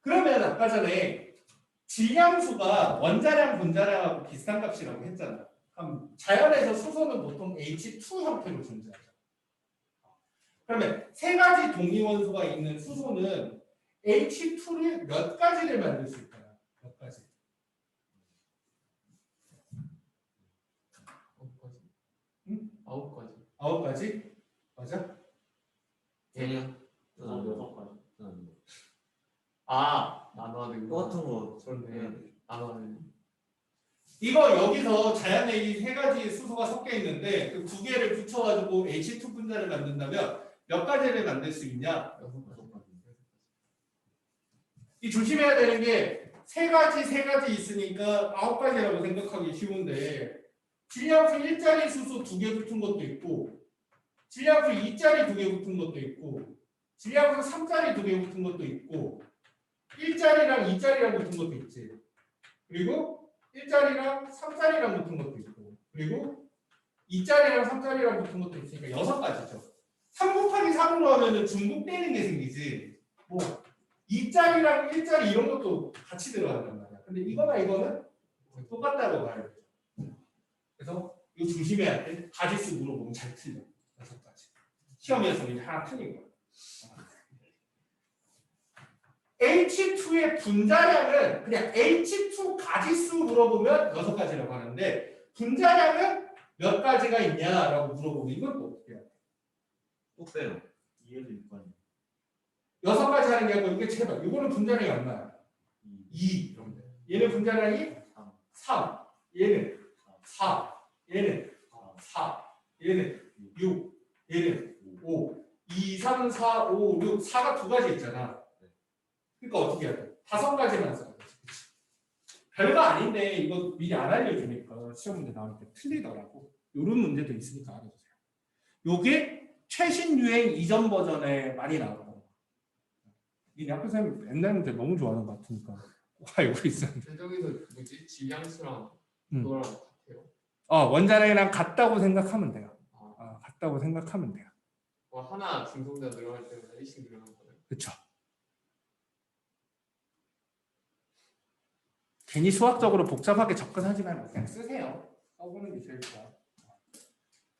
그러면 아까 전에 질량수가 원자량, 분자량하고 비슷한 값이라고 했잖아. 그럼 자연에서 수소는 보통 H2 형태로 존재하죠. 그러면 세 가지 동위원소가 있는 수소는 H2를 몇 가지를 만들 수 있까요? 몇 가지? 9가지. 응? 9가지. 9가지? 맞아? 아니요. 여섯 가지. 나눠는 똑같은 거. 그렇네. 나눠는. 이거 여기서 자연에 이 세 가지 수소가 섞여 있는데 그 두 개를 붙여가지고 H2 분자를 만든다면 몇 가지를 만들 수 있냐? 6가지. 이 조심해야 되는 게 세 가지 있으니까 9가지라고 생각하기 쉬운데 질량수 1짜리 수소 2개 붙은 것도 있고 질량수 2짜리 2개 붙은 것도 있고 질량수 3짜리 2개 붙은 것도 있고 1짜리랑 2짜리랑 붙은 것도 있지. 그리고 1짜리랑 3짜리랑 붙은 것도 있고 그리고 2짜리랑 3짜리랑 붙은 것도 있으니까 6가지죠. 3 곱하기 3으로 하면은 중복되는 게 생기지. 뭐 2짜리랑 1짜리 이런 것도 같이 들어간단 말이야. 근데 이거나 이거는 똑같다고 봐야 돼. 그래서 이거 조심해야 돼. 가지수 물어보면 잘 틀려. 6가지. 시험에서 이제 하나 틀린 거야. H2의 분자량은 그냥 H2 가지수 물어보면 6가지라고 하는데 분자량은 몇 가지가 있냐라고 물어보면 이건 또 어떻게 해야 돼? 또 빼요. 2에서 6까지. 6가지 하는 게 아니고 이게 제발 이거는 분자량이 얼마야? 2 이러면 돼. 얘는 분자량이 3 얘는 4 얘는 4 얘는 6 얘는 5 2, 3, 4, 5, 6 4가 2가지 있잖아. 그러니까 어떻게 해야 돼? 5가지만 써야 돼. 별거 아닌데 이거 미리 안 알려주니까 시험 문제 나올 때 틀리더라고. 이런 문제도 있으니까 알아두세요. 요게 최신 유행 이전 버전에 많이 나오고. 니네 학교 선생님 옛날 문제 너무 좋아하는 것 같으니까 꼭 알고 있어. 저기서 뭐지? 질량수랑 그거랑 같아요. 원자량이랑 같다고 생각하면 돼요. 같다고 생각하면 돼요. 하나 중성자 늘어날 때마다 1씩 늘어나는 거예요. 그렇죠. 괜히 수학적으로 복잡하게 접근하지 말고 그냥 쓰세요. 써보는 게 제일 좋아.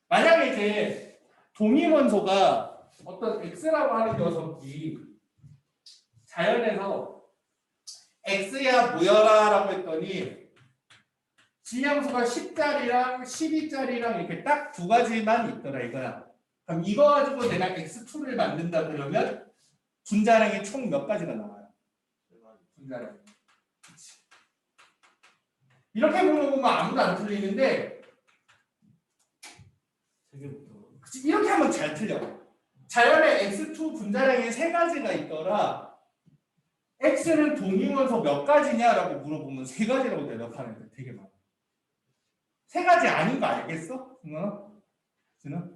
만약에 이제 동위원소가 어떤 X라고 하는 녀석이 자연에서 X야 모여라 라고 했더니 질량수가 10짜리랑 12짜리랑 이렇게 딱 2가지만 있더라 이거야. 그럼 이거 가지고 내가 X2를 만든다 그러면 분자량이 총 몇 가지가 나와요? 분자량. 이렇게 물어보면 아무도 안 틀리는데 이렇게 하면 잘 틀려. 자연에 X2 분자량이 3가지가 있더라. X는 동위원소 몇 가지냐라고 물어보면 3가지라고 대답하는 데 되게 많아. 3가지 아닌 거 알겠어? 준아?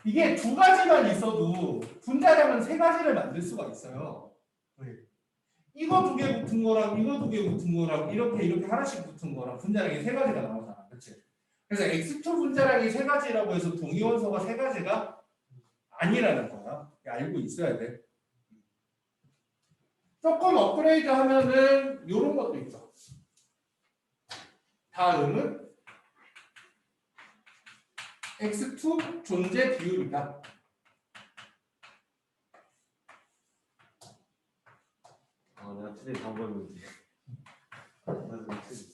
이게 2가지만 있어도 분자량은 3가지를 만들 수가 있어요. 이거 2개 붙은 거랑 이거 2개 붙은 거랑 이렇게 하나씩 붙은 거랑 분자량이 3가지가 나오잖아. 그렇지? 그래서 X2 분자량이 3가지라고 해서 동위원소가 3가지가 아니라는 거야. 알고 있어야 돼. 조금 업그레이드 하면은 이런 것도 있죠. 다음은 X2 존재 비율이다. 내가 틀린 방법이 뭐지? 나도 틀린.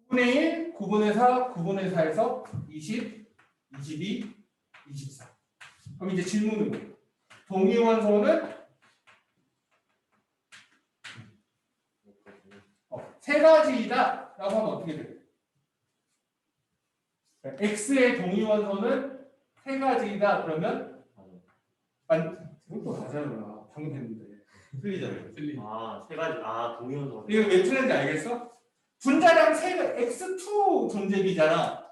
9분의 1, 9분의 4, 9분의 4에서 20, 22, 24. 그럼 이제 질문은 뭐예요? 동위원소는 3가지이다 라고 하면 어떻게 돼요? X의 동위원소는 3가지이다 그러면 이것도 맞아요. 방금 했는데 틀리잖아요. 틀리. 3가지. 동위원소. 이거 왜 틀린지 알겠어? 분자량 X2 존재비잖아.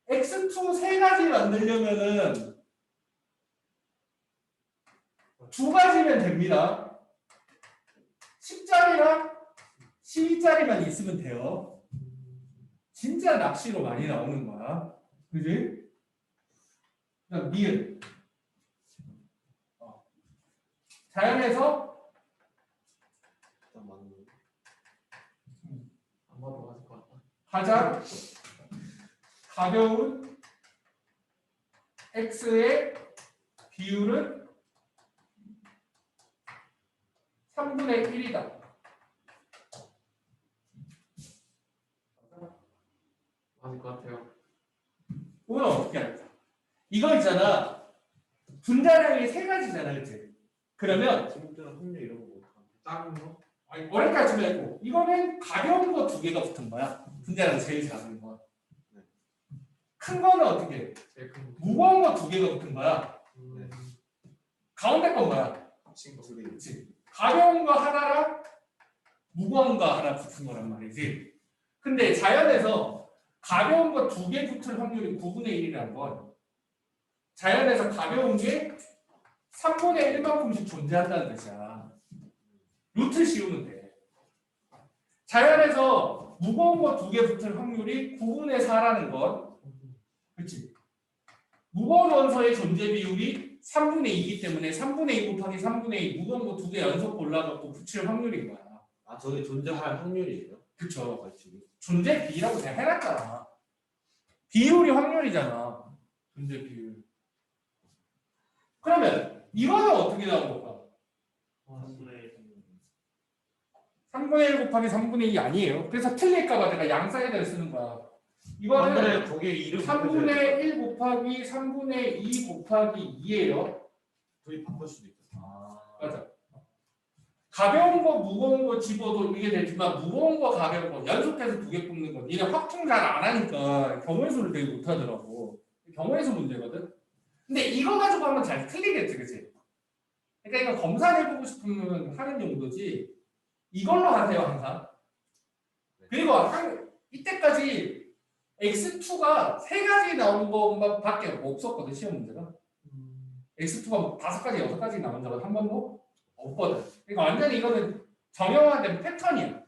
X2 3가지 만들려면은 2가지면 됩니다. 10짜리랑 12짜리만 있으면 돼요. 진짜 낚시로 많이 나오는 거야. 그지? 그다음 니은. 자연에서 일단 맞는 거. 안 봐도 맞을 것 같다. 가장 가벼운 X의 비율은 3분의 1이다. 맞을 것 같아요. 이건 어떻게 할까? 이거 있잖아. 분자량이 3가지잖아, 그치? 그러면 지금처럼 확률 이런 거 못하고. 작은 거? 아니, 어렵게 말고 이거는 가벼운 거 2개가 붙은 거야. 분자량 제일 작은 거. 큰 거는 어떻게 해? 제일 큰 거. 무거운 거 2개가 붙은 거야. 가운데 건 뭐야? 친구. 둘이. 그치? 가벼운 거 하나랑 무거운 거 하나 붙은 거란 말이지. 근데 자연에서 가벼운 거 2개 붙을 확률이 9분의 1이라는 건 자연에서 가벼운 게 3분의 1만큼씩 존재한다는 뜻이야. 루트 씌우면 돼. 자연에서 무거운 거 2개 붙을 확률이 9분의 4라는 건, 그치? 무거운 원소의 존재 비율이 3분의 2이기 때문에 3분의 2 곱하기 3분의 2 무거운 거 2개 연속 골라갖고 붙일 확률인 거야. 아 저게 존재할 확률이에요? 그쵸? 벌칙이? 존재 비라고 그냥 해놨잖아. 비율이 확률이잖아. 존재 비율. 그러면 이거는 어떻게 나온 걸까? 3분의 1 곱하기 3분의 2 아니에요. 그래서 틀릴까봐 내가 양 사이드를 쓰는 거야. 이거는 거기에 이름 3분의 1 곱하기 3분의 2 곱하기 2예요. 둘이 바꿀 수도 있겠다. 맞아. 가벼운 거, 무거운 거 집어도 이게 되지만 무거운 거, 가벼운 거 연속해서 2개 뽑는 거. 니네 확충 잘 안 하니까 경우의 수를 되게 못하더라고. 경우의 수 문제거든. 근데 이거 가지고 하면 잘 틀리겠지, 그치? 그러니까 이거 검사해보고 싶으면 하는 용도지. 이걸로 하세요, 항상. 그리고 이때까지 x2가 3가지 나온 것밖에 없었거든, 시험 문제가. x2가 5가지, 6가지 나온 적은 한 번도 없거든. 그러니까 완전히 이거는 정형화된 패턴이야.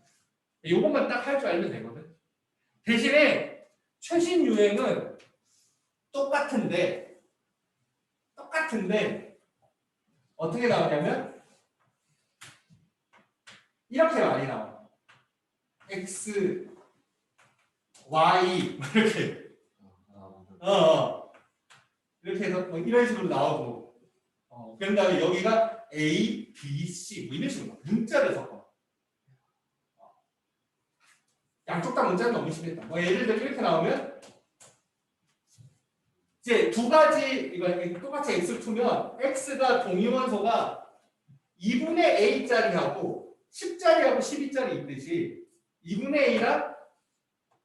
이것만 딱 할 줄 알면 되거든. 대신에 최신 유행은 똑같은데 어떻게 나오냐면 이렇게 많이 나와. x, y 이렇게 이렇게 해서 뭐 이런 식으로 나오고 그런 다음에 여기가 A, B, C 뭐 이런 식으로 문자를 섞어. 양쪽 다 문자는 너무 심했다. 뭐 예를 들어 이렇게 나오면 이제 2가지 이거 똑같이 x2면 x가 동위원소가 2분의 a짜리하고 10짜리하고 12짜리 있듯이 2분의 a랑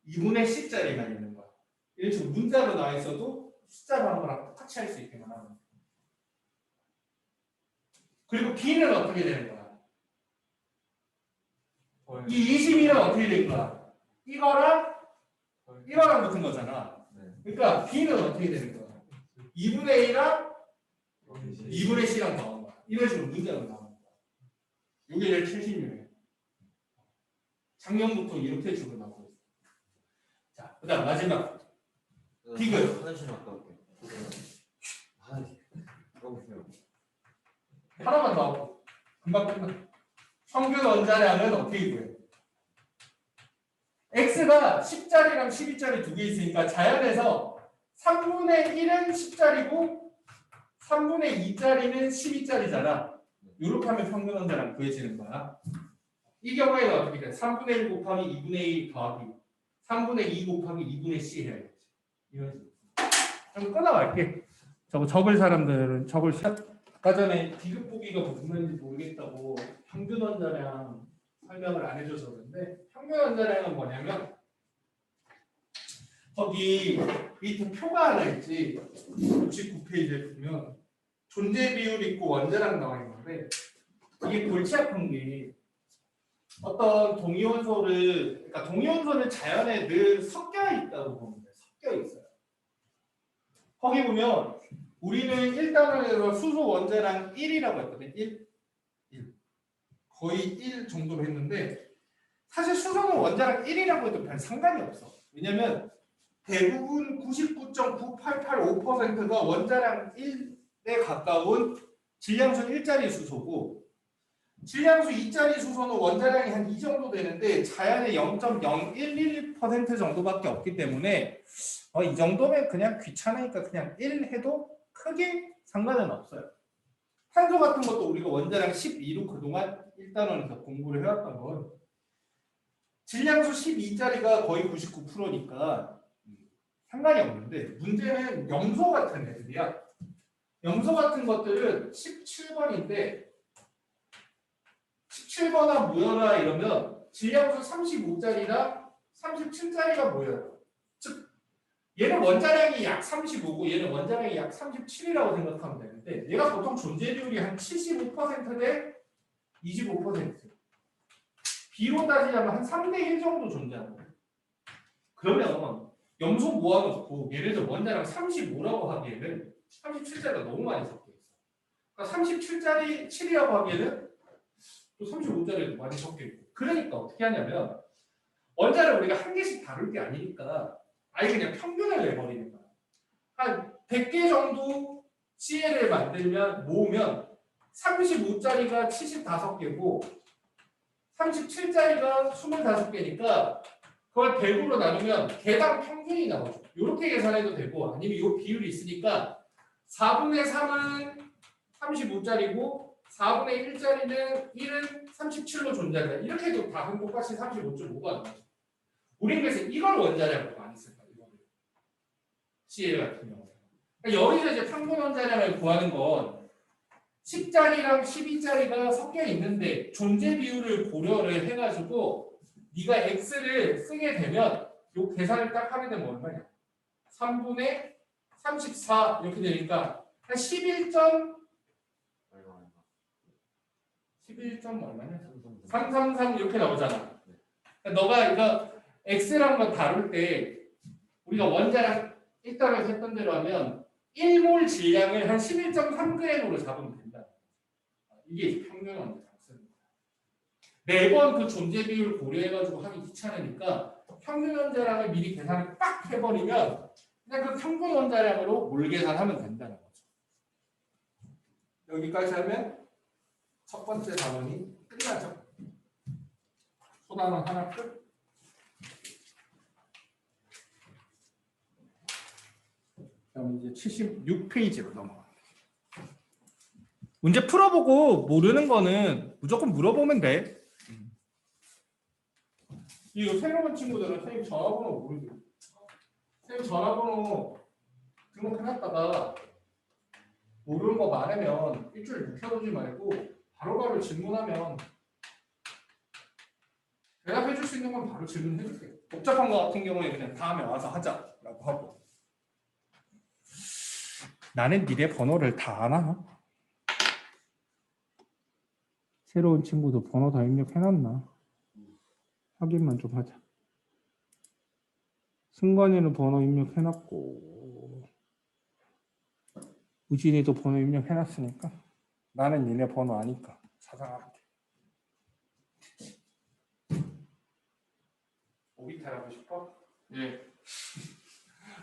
2분의 10짜리만 있는 거야. 이런 식으로 문자로 나와 있어도 숫자로 하는 거랑 똑같이 할 수 있게만 하는 거야. 그리고 b는 어떻게 되는 거야? 이 22는 어떻게 된 거야? 이거랑 붙은 거잖아. 그러니까 b는 어떻게 되는 거야? 2분의 a랑 2분의 c랑 나온 거야. 이런 식으로 문자로 나오는 거야. 이게 제일 최신이에요. 작년부터 이렇게 식으로 나오고 있어. 자, 그다음 마지막 디귿. 화장실 갔다 올게. 하나만 더 하고 금방 끝나. 평균 원자량은 어떻게 구해? x가 10짜리랑 12짜리 2개 있으니까 자연에서 3분의 1은 10짜리고 3분의 2짜리는 12짜리잖아. 이렇게 하면 평균 원자량 구해지는 거야. 이 경우에는 어떻게 돼? 3분의 1 곱하기 2분의 1 더하기 3분의 2 곱하기 2분의 c 해야겠지. 이런 식으로. 좀 끊어갈게. 저거 적을 사람들은 적을 아까 전에 디귿 보기가 무슨 말인지 모르겠다고 평균 원자량 설명을 안 해줘서 그런데 평균 원자량은 뭐냐면 거기 밑에 표가 하나 있지. 69페이지에 보면 존재 비율 있고 원자량 나와 있는데 이게 골치 아픈 게 어떤 동위원소를 그러니까 동위원소는 자연에 늘 섞여 있다고 보면 돼요. 섞여 있어요. 거기 보면 우리는 1단원에서 수소 원자량 1이라고 했거든. 1. 거의 1 정도로 했는데 사실 수소는 원자량 1이라고 해도 별 상관이 없어. 왜냐면 대부분 99.9885%가 원자량 1에 가까운 질량수 1짜리 수소고 질량수 2짜리 수소는 원자량이 한 이 정도 되는데 자연에 0.011% 정도밖에 없기 때문에 이 정도면 그냥 귀찮으니까 그냥 1 해도 크게 상관은 없어요. 탄소 같은 것도 우리가 원자량 12로 그동안 1단원에서 공부를 해왔던 건 질량수 12짜리가 거의 99%니까 상관이 없는데 문제는 염소 같은 애들이야. 염소 같은 것들은 17번인데 17번아 모여라 이러면 질량수 35짜리랑 37짜리가 모여요. 즉 얘는 원자량이 약 35고 얘는 원자량이 약 37이라고 생각하면 되는데 얘가 보통 존재 비율이 한 75% 대 25%. B로 따지자면 한 3대 1 정도 존재하는 거예요. 그러면 염소 모아놓고 예를 들어 원자량 35라고 하기에는 37짜리가 너무 많이 섞여 있어. 그러니까 37짜리 7이라고 하기에는 또 35짜리도 많이 섞여 있고. 그러니까 어떻게 하냐면 원자를 우리가 한 개씩 다룰 게 아니니까 아예 그냥 평균을 내버리는 거야. 한 100개 정도 CL을 만들면 모으면 35짜리가 75개고 37짜리가 25개니까 그걸 100으로 나누면 개당 평균이 나오죠. 이렇게 계산해도 되고 아니면 이 비율이 있으니까 4분의 3은 35짜리고 4분의 1짜리는 1은 37로 존재한다. 이렇게 해도 다 똑같이 35.5가 나오죠. 우리는 그래서 이걸 원자량으로 많이 쓸 거예요. CL 같은 경우는. 그러니까 여기서 이제 평균 원자량을 구하는 건 10짜리랑 12짜리가 섞여 있는데 존재 비율을 고려를 해가지고 네가 x를 쓰게 되면 요 계산을 딱 하게 되면 얼마냐? 3분의 34 이렇게 되니까 한 11점 얼마냐? 333 이렇게 나오잖아. 그러니까 너가 이거 x라는 거 다룰 때 우리가 원자량 일단은 했던 대로 하면 1몰 질량을 한 11.3g으로 잡으면 된다. 이게 평균 원자량 쓰는 거야. 매번 그 존재 비율 고려해가지고 하기 귀찮으니까 평균 원자량을 미리 계산을 딱 해버리면 그냥 그 평균 원자량으로 몰 계산하면 된다는 거죠. 여기까지 하면 첫 번째 단원이 끝나죠. 소단원 하나 끝. 그럼 이제 76페이지로 넘어갑니다. 문제 풀어보고 모르는 거는 무조건 물어보면 돼. 이 새로운 친구들은 선생님 전화번호 모르죠. 선생님 전화번호 등록해놨다가 모르는 거 많으면 일주일 묵혀두지 말고 바로바로 질문하면 대답해 줄 수 있는 건 바로 질문해 줄게요. 복잡한 거 같은 경우에 그냥 다음에 와서 하자라고 하고. 나는 니네 번호를 다 아나? 새로운 친구도 번호 다 입력해놨나? 확인만 좀 하자. 승관이는 번호 입력해놨고 우진이도 번호 입력해놨으니까 나는 니네 번호 아니까 사상하면 돼. 오비탈 하고 싶어? 예.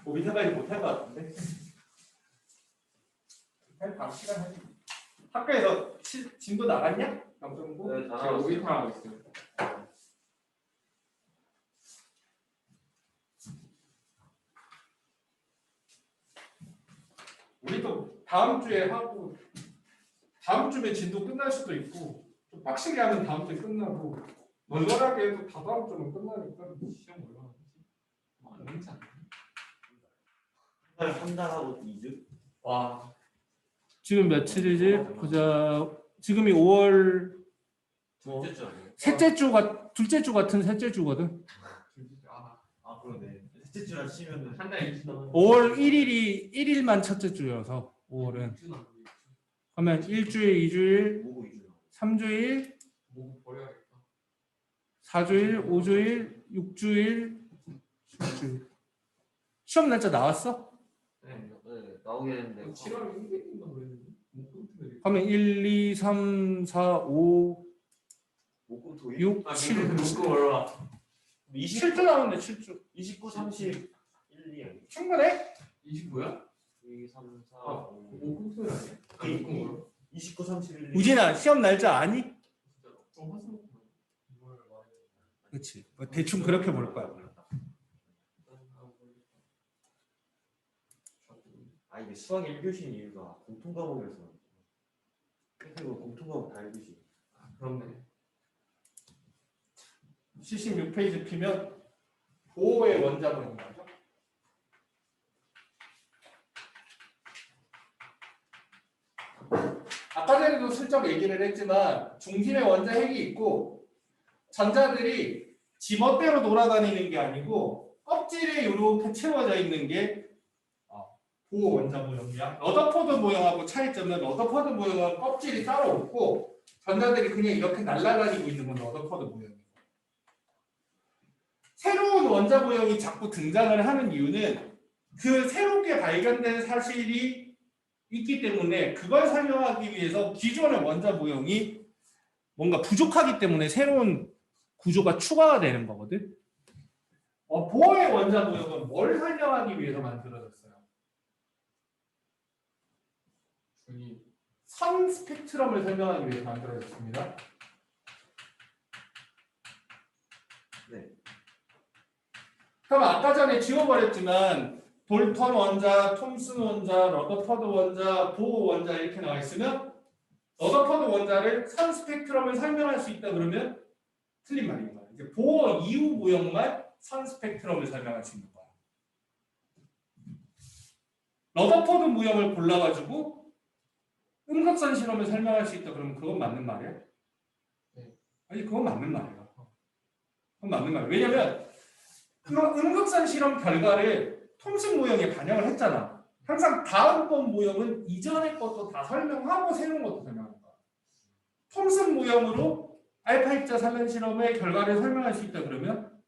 오비탈까지 못할 것 같은데? 다음 시간 하지. 학교에서 진도 나갔냐? 방송부? 네, 다 나갔어요. 오비탈 하고 있어요. 우리도 다음 주에 하고 다음 주에 진도 끝날 수도 있고 좀 빡시게 하면 다음 주에 끝나고 널널하게 해도 다다음 주면 끝나니까 시험 얼마나 하지? 안 되지 않나? 한 3달하고 2주? 와. 지금 며칠이지? 보자. 지금이 5월 둘째 주 아니에요? 셋째 주가 둘째 주 같은 셋째 주거든. 아 그러네. 셋째 주라 치면은 한 달에 2주 남았네. 5월 1일이 1일만 첫째 주여서 5월은 그러면 일주일, 2주일, 뭐고 2주? 3주일, 뭐 버려야겠다. 4주일, 5주일, 6주일, 10주일. 시험 날짜 나왔어? 네. 네 나오긴 했는데 7월 1일인가 그랬는데. 뭐 끊기네. 하면 1, 2, 3, 4, 5, 목금 토일? 6, 7. 묶고 올라. 7주 남았네, 7주. 29, 30, 1, 2 아니야? 충분해? 29야? 2, 3, 4, 아, 5 뭐 끊기네 아니야? 아, 묶고 올라. 29, 30, 1, 2 우진아, 시험 날짜 아니? 진짜로. 좀 화스럽구나. 이걸 말해. 그렇지. 뭐 대충 그렇게 볼 거야. 아 이게 수학 1교시인 이유가 공통 과목이어서 그리고 공통 과목 다 1교시 아, 그렇네. 76페이지 피면 보호의 원자분인 거죠. 아까 전에도 슬쩍 얘기를 했지만 중심에 원자 핵이 있고 전자들이 지멋대로 돌아다니는 게 아니고 껍질에 이렇게 채워져 있는 게 보호 원자 모형이야. 러더포드 모형하고 차이점은 러더포드 모형은 껍질이 따로 없고 전자들이 그냥 이렇게 날아다니고 있는 건 러더포드 모형이에요. 새로운 원자 모형이 자꾸 등장을 하는 이유는 그 새롭게 발견된 사실이 있기 때문에 그걸 설명하기 위해서 기존의 원자 모형이 뭔가 부족하기 때문에 새로운 구조가 추가가 되는 거거든. 보어의 원자 모형은 뭘 설명하기 위해서 만들어졌어요? 준이 선 스펙트럼을 설명하기 위해서 만들어졌습니다. 네. 그럼 아까 전에 지워버렸지만 볼턴 원자, 톰슨 원자, 러더퍼드 원자, 보어 원자 이렇게 나와 있으면 러더퍼드 원자를 선 스펙트럼을 설명할 수 있다 그러면 틀린 말입니다. 이제 보어 이후 모형만 선 스펙트럼을 설명할 수 있는 거야. 러더퍼드 모형을 골라가지고 음극선 실험을 설명할 수 있다 그러면 그건 맞는 말이야? 네. 아니 그건 맞는 말이야. 그건 맞는 말이야. 왜냐면 그 음극선 실험 결과를 톰슨 모형에 반영을 했잖아. 항상 다음번 모형은 이전의 것도 다 설명하고 새로운 것도 설명할 거야. 톰슨 모형으로 알파 입자 산란 실험의 결과를 설명할 수 있다 그러면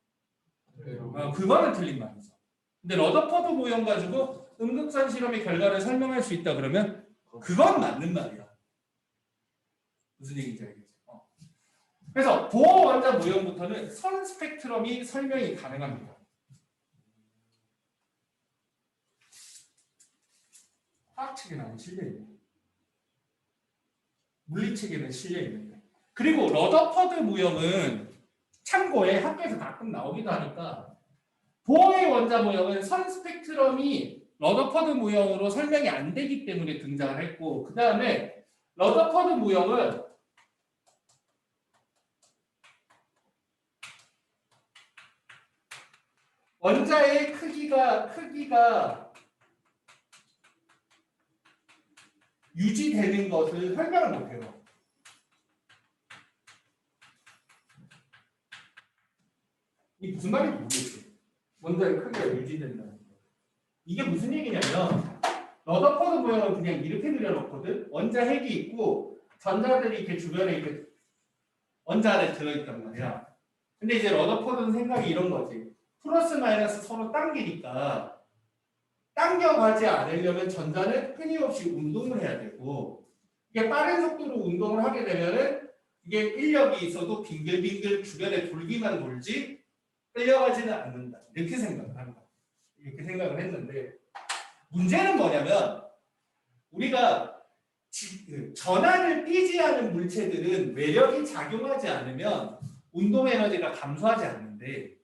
그거는 틀린 말이죠. 근데 러더퍼드 모형 가지고 음극선 실험의 결과를 설명할 수 있다 그러면 그건 맞는 말이야. 무슨 얘기인지 알겠지? 그래서 보어 원자 모형부터는 선 스펙트럼이 설명이 가능합니다. 화학 책에는 실려있네. 물리 책에는 실려있는데. 그리고 러더퍼드 모형은 참고에 학교에서 가끔 나오기도 하니까 보어의 원자 모형은 선 스펙트럼이 러더퍼드 모형으로 설명이 안 되기 때문에 등장을 했고 그 다음에 러더퍼드 모형은 원자의 크기가 유지되는 것을 설명을 못해요. 이게 무슨 말인지 모르겠어요. 원자의 크기가 유지된다는 거. 이게 무슨 얘기냐면 러더퍼드 모형은 그냥 이렇게 그려놓거든. 원자 핵이 있고 전자들이 이렇게 주변에 이렇게 원자 안에 들어있단 말이야. 근데 이제 러더퍼드는 생각이 이런 거지. 플러스 마이너스 서로 당기니까 당겨가지 않으려면 전자는 끊임없이 운동을 해야 되고 이게 빠른 속도로 운동을 하게 되면은 이게 인력이 있어도 빙글빙글 주변에 돌기만 돌지 끌려가지는 않는다. 이렇게 생각을 한다. 이렇게 생각을 했는데 문제는 뭐냐면 우리가 전하를 띠지 않은 물체들은 외력이 작용하지 않으면 운동 에너지가 감소하지 않는데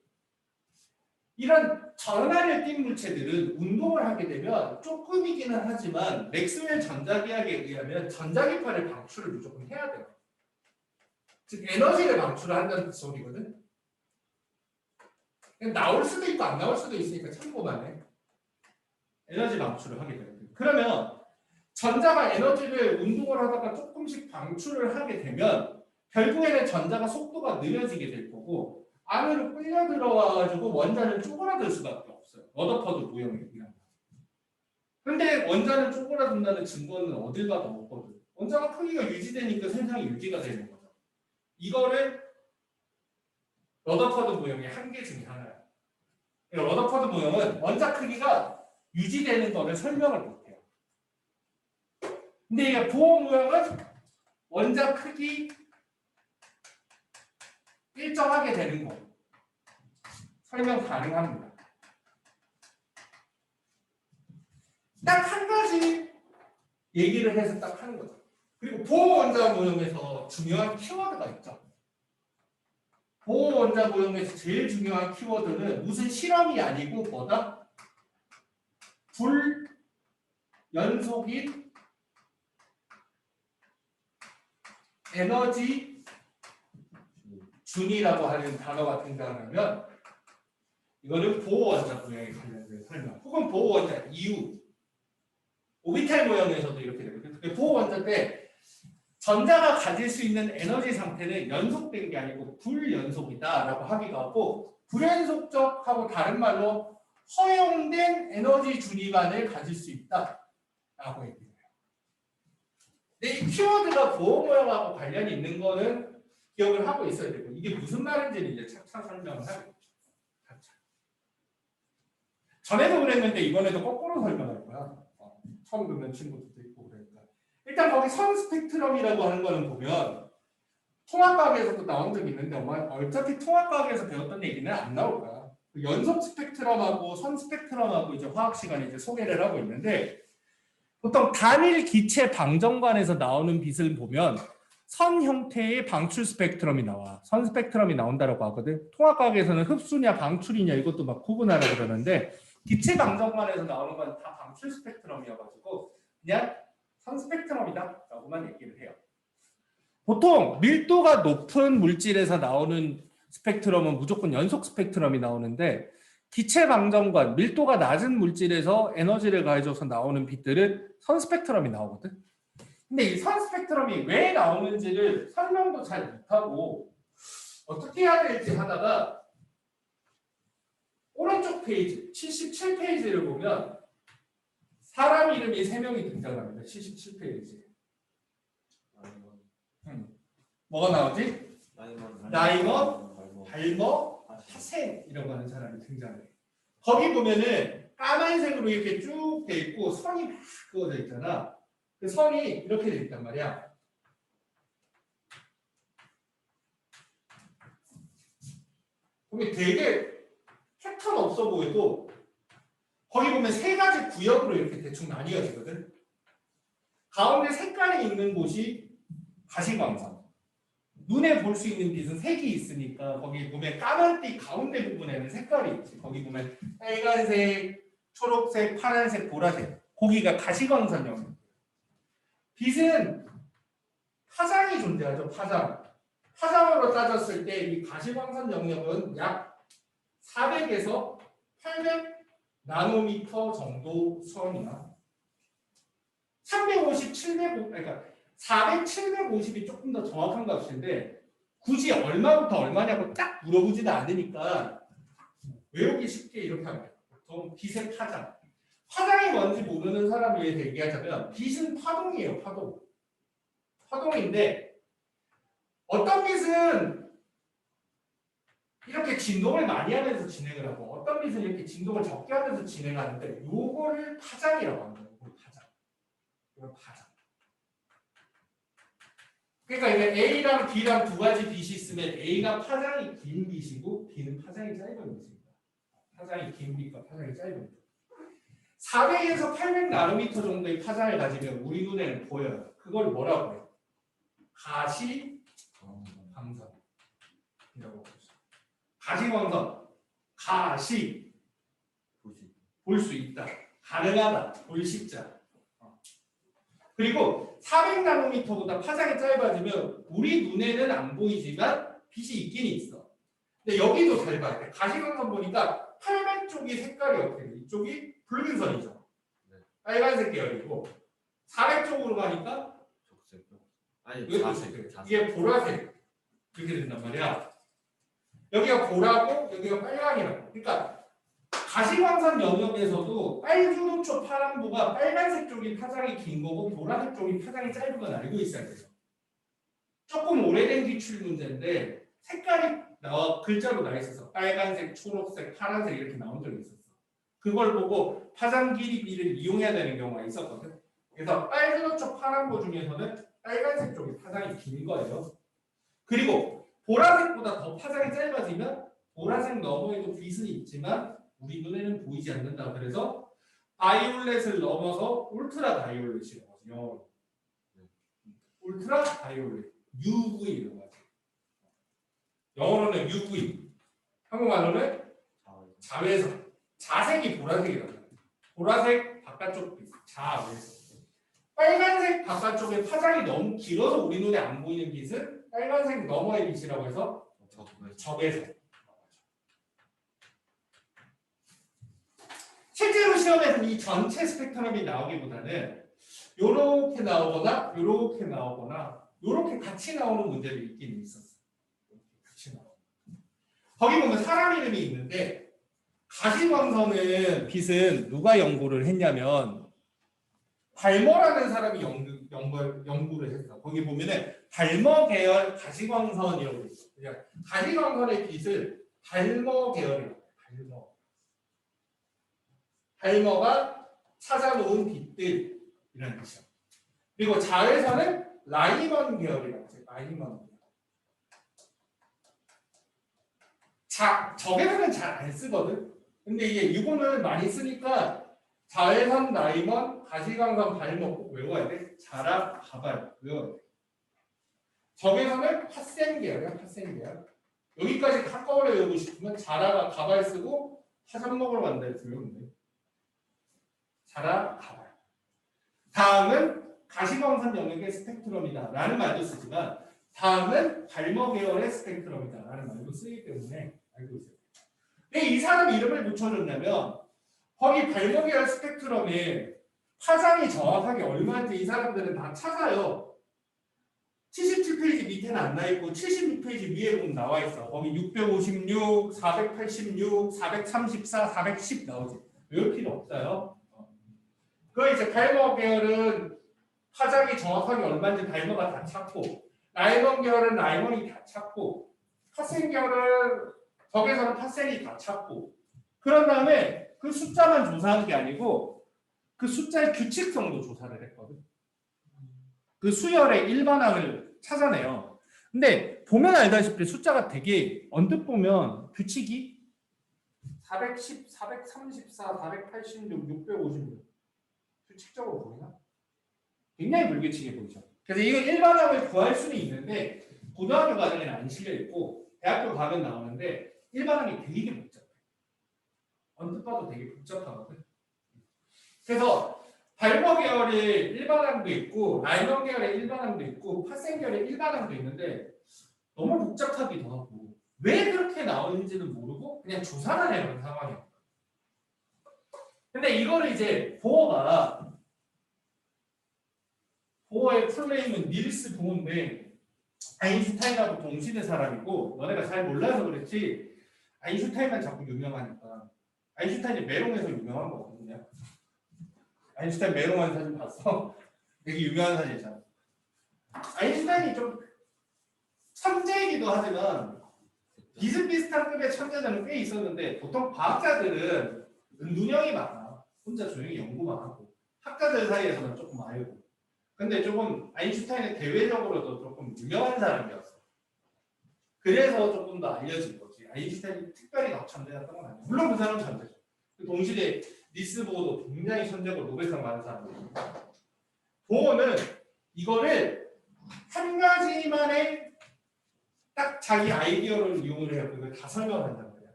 이런 전하를 띈 물체들은 운동을 하게 되면 조금이기는 하지만 맥스웰 전자기하에 의하면 전자기파를 방출을 무조건 해야 돼요. 즉 에너지를 방출을 한다는 소리거든. 나올 수도 있고 안 나올 수도 있으니까 참고만 해. 에너지 방출을 하게 돼요. 그러면 전자가 에너지를 운동을 하다가 조금씩 방출을 하게 되면 결국에는 전자가 속도가 느려지게 될 거고 안으로 끌려 들어와가지고 원자는 쪼그라들 수밖에 없어요. 러더퍼드 모형에 의하면. 근데 원자는 쪼그라든다는 증거는 어딜 가도 없거든. 원자가 크기가 유지되니까 세상이 유지가 되는 거죠. 이거를 러더퍼드 모형의 한계 중에 하나예요. 러더퍼드 모형은 원자 크기가 유지되는 거를 설명을 못해요. 근데 이 보어 모형은 원자 크기 일정하게 되는 거 설명 가능합니다. 딱 한 가지 얘기를 해서 딱 하는 거죠. 그리고 보어 원자 모형에서 중요한 키워드가 있죠. 보어 원자 모형에서 제일 중요한 키워드는 무슨 실험이 아니고 뭐다? 불연속인 에너지 준이라고 하는 단어가 등장하면 이거는 보어 원자 모형에 관련된 설명 혹은 보어 원자 이유 오비탈 모형에서도 이렇게 되거든요. 보어 원자 때 전자가 가질 수 있는 에너지 상태는 연속된 게 아니고 불연속이다라고 하기도 하고 불연속적하고 다른 말로 허용된 에너지 준위만을 가질 수 있다라고 얘기해요. 근데 이 키워드가 보어 모형하고 관련이 있는 거는 기억을 하고 있어야 되고 이게 무슨 말인지는 이제 차차 설명을 하겠죠. 전에도 그랬는데 이번에도 거꾸로 설명할 거야. 처음 듣는 친구들도 있고 그러니까. 일단 거기 선 스펙트럼이라고 하는 거는 보면 통합과학에서도 나온 적이 있는데 어차피 통합과학에서 배웠던 얘기는 안 나올 거야. 그 연속 스펙트럼하고 선 스펙트럼하고 이제 화학 시간에 이제 소개를 하고 있는데 보통 단일 기체 방정관에서 나오는 빛을 보면 선 형태의 방출 스펙트럼이 나와. 선 스펙트럼이 나온다라고 하거든. 통합과학에서는 흡수냐 방출이냐 이것도 막 구분하라 그러는데 기체 방정관에서 나오는 건 다 방출 스펙트럼이어가지고 그냥 선 스펙트럼이다라고만 얘기를 해요. 보통 밀도가 높은 물질에서 나오는 스펙트럼은 무조건 연속 스펙트럼이 나오는데 기체 방정관, 밀도가 낮은 물질에서 에너지를 가해줘서 나오는 빛들은 선 스펙트럼이 나오거든. 근데 이 선 스펙트럼이 왜 나오는지를 설명도 잘 못하고 어떻게 해야 될지 하다가 오른쪽 페이지, 77페이지를 보면 사람 이름이 3명이 등장합니다. 77페이지. 뭐가 나오지? 나이먼, 발머, 파센 이라고 하는 사람이 등장해. 거기 보면은 까만색으로 이렇게 쭉 돼 있고 선이 막 그어져 있잖아. 그 선이 이렇게 돼 있단 말이야. 거기 되게 패턴 없어 보여도 거기 보면 3가지 구역으로 이렇게 대충 나뉘어지거든. 가운데 색깔이 있는 곳이 가시광선. 눈에 볼 수 있는 빛은 색이 있으니까 거기 보면 까만띠 가운데 부분에는 색깔이 있지. 거기 보면 빨간색, 초록색, 파란색, 보라색. 거기가 가시광선형. 빛은 파장이 존재하죠. 파장으로 따졌을 때 이 가시광선 영역은 약 400에서 800 나노미터 정도 수험이나 350, 700, 그러니까 400, 750이 조금 더 정확한 값인데 굳이 얼마부터 얼마냐고 딱 물어보지도 않으니까 외우기 쉽게 이렇게 합니다. 보통 빛의 파장. 파장이 뭔지 모르는 사람을 위해서 얘기하자면 빛은 파동이에요. 파동인데 어떤 빛은 이렇게 진동을 많이 하면서 진행을 하고 어떤 빛은 이렇게 진동을 적게 하면서 진행하는데 요거를 파장이라고 합니다. 이건 파장. 그러니까 이게 A랑 B랑 두 가지 빛이 있으면 A가 파장이 긴 빛이고 B는 파장이 짧은 빛입니다. 파장이 긴 빛과 파장이 짧은 빛. 400에서 800 나노미터 정도의 파장을 가지면 우리 눈에는 보여요. 그걸 뭐라고 해요? 가시광선이라고 하죠. 가시광선, 가시 볼 수 있다, 가능하다, 볼 십자. 그리고 400 나노미터보다 파장이 짧아지면 우리 눈에는 안 보이지만 빛이 있긴 있어. 근데 여기도 잘 봐야 돼. 가시광선 보니까 800 쪽이 색깔이 어떻게 돼? 이쪽이 붉은 선이죠. 빨간색 계열이고 400 쪽으로 가니까 이게 보라색 이렇게 된단 말이야. 여기가 보라고 여기가 빨강이라고. 그러니까 가시광선 영역에서도 빨주노초 파란부가 빨간색 쪽이 파장이 긴 거고 보라색 쪽이 파장이 짧은 건 알고 있어야 돼요. 조금 오래된 기출 문제인데 색깔이 나와 글자로 나와 있어서 빨간색, 초록색, 파란색 이렇게 나온 적이 있었어. 그걸 보고 파장 길이비를 이용해야 되는 경우가 있었거든. 그래서 빨주노초 파란부 중에서는 빨간색 쪽이 파장이 긴 거예요. 그리고 보라색보다 더 파장이 짧아지면 보라색 너머에도 빛은 있지만 우리 눈에는 보이지 않는다. 그래서 바이올렛을 넘어서 울트라 바이올렛이라고 하죠. 영어로. 울트라 바이올렛. UV라고 하죠. 영어로는 UV. 한국말로는 자외선. 자색이 보라색이라고 해요. 보라색 바깥쪽 빛. 자외선. 빨간색 바깥쪽에 파장이 너무 길어서 우리 눈에 안 보이는 빛은 빨간색 너머의 빛이라고 해서 적외선. 실제로 시험에서 이 전체 스펙트럼이 나오기보다는 요렇게 나오거나 요렇게 나오거나 요렇게 같이 나오는 문제도 있긴 있었어요. 같이 나오고. 거기 보면 사람 이름이 있는데 가시광선은 빛은 누가 연구를 했냐면 발머라는 사람이 연구를 했어. 거기 보면은 발머 계열 가시광선이라고 있어. 그냥 가시광선의 빛을 발머 계열이라고 해요. 발머가 찾아놓은 빛들이라는 뜻이야. 그리고 자외선은 라이먼 계열이라고 해요. 라이먼 계열. 적외선은 잘 안 쓰거든. 근데 이게 이거는 많이 쓰니까 자외선, 라이먼, 가시광선, 발목 외워야 돼. 자라, 가발 외워야 돼. 적외선은 파센 계열이야, 파센 계열. 여기까지 한꺼번에 외우고 싶으면 자라가 가발 쓰고 화장목으로 만들어서 외우면 돼. 자라, 가발. 다음은 가시광선 영역의 스펙트럼이다 라는 말도 쓰지만 다음은 발목 계열의 스펙트럼이다 라는 말도 쓰기 때문에 알고 있어요. 왜 이 사람 이름을 붙여줬냐면 거기 발목 계열 스펙트럼에 파장이 정확하게 얼마인지 이 사람들은 다 찾아요. 77페이지 밑에는 안 나있고 76페이지 위에 보면 나와 있어. 거기 656, 486, 434, 410 나오지. 외울 필요 없어요. 그 이제 발목 계열은 파장이 정확하게 얼마인지 발목가 다 찾고, 라이먼 계열은 라이먼이 다 찾고, 파센 계열은 적외선은 파센이 다 찾고, 그런 다음에 그 숫자만 조사한 게 아니고 그 숫자의 규칙성도 조사를 했거든. 그 수열의 일반항을 찾아내요. 근데 보면 알다시피 숫자가 되게 언뜻 보면 규칙이 410, 434, 486, 656 규칙적으로 보이나? 굉장히 불규칙해 보이죠. 그래서 이거 일반항을 구할 수는 있는데 고등학교 과정에는 안 실려 있고 대학교 가면 나오는데 일반항이 되게 복잡해. 언뜻 봐도 되게 복잡하거든. 그래서 발목 계열의 일반항도 있고 라이먼 계열의 일반항도 있고 파센 계열의 일반항도 있는데 너무 복잡하기도 하고 왜 그렇게 나오는지는 모르고 그냥 조사만 해놓은 상황이에요. 근데 이거를 이제 보어의 풀네임은 닐스 보어인데 아인슈타인하고 동시대 사람이고 너네가 잘 몰라서 그렇지 아인슈타인만 자꾸 유명하니까 아인슈타인이 메롱에서 유명한 거거든요. 아인슈타인 메롱한 사진 봤어? 되게 유명한 사진이잖아. 아인슈타인이 좀 천재이기도 하지만 비슷비슷한 급의 천재들은 꽤 있었는데 보통 과학자들은 은둔형이 많아. 혼자 조용히 연구만 하고 학자들 사이에서는 조금 알고. 근데 조금 아인슈타인은 대외적으로도 조금 유명한 사람이었어. 그래서 조금 더 알려진 거지. 아인슈타인이 특별히 더 천재였던 건 아니야. 물론 그 사람은 천재죠. 동시대 닐스 보어도 굉장히 천재고 노벨상 받은 사람이에요. 보어는 이거를 한 가지만의 딱 자기 아이디어를 이용을 해서 그걸 다 설명한단 말이야.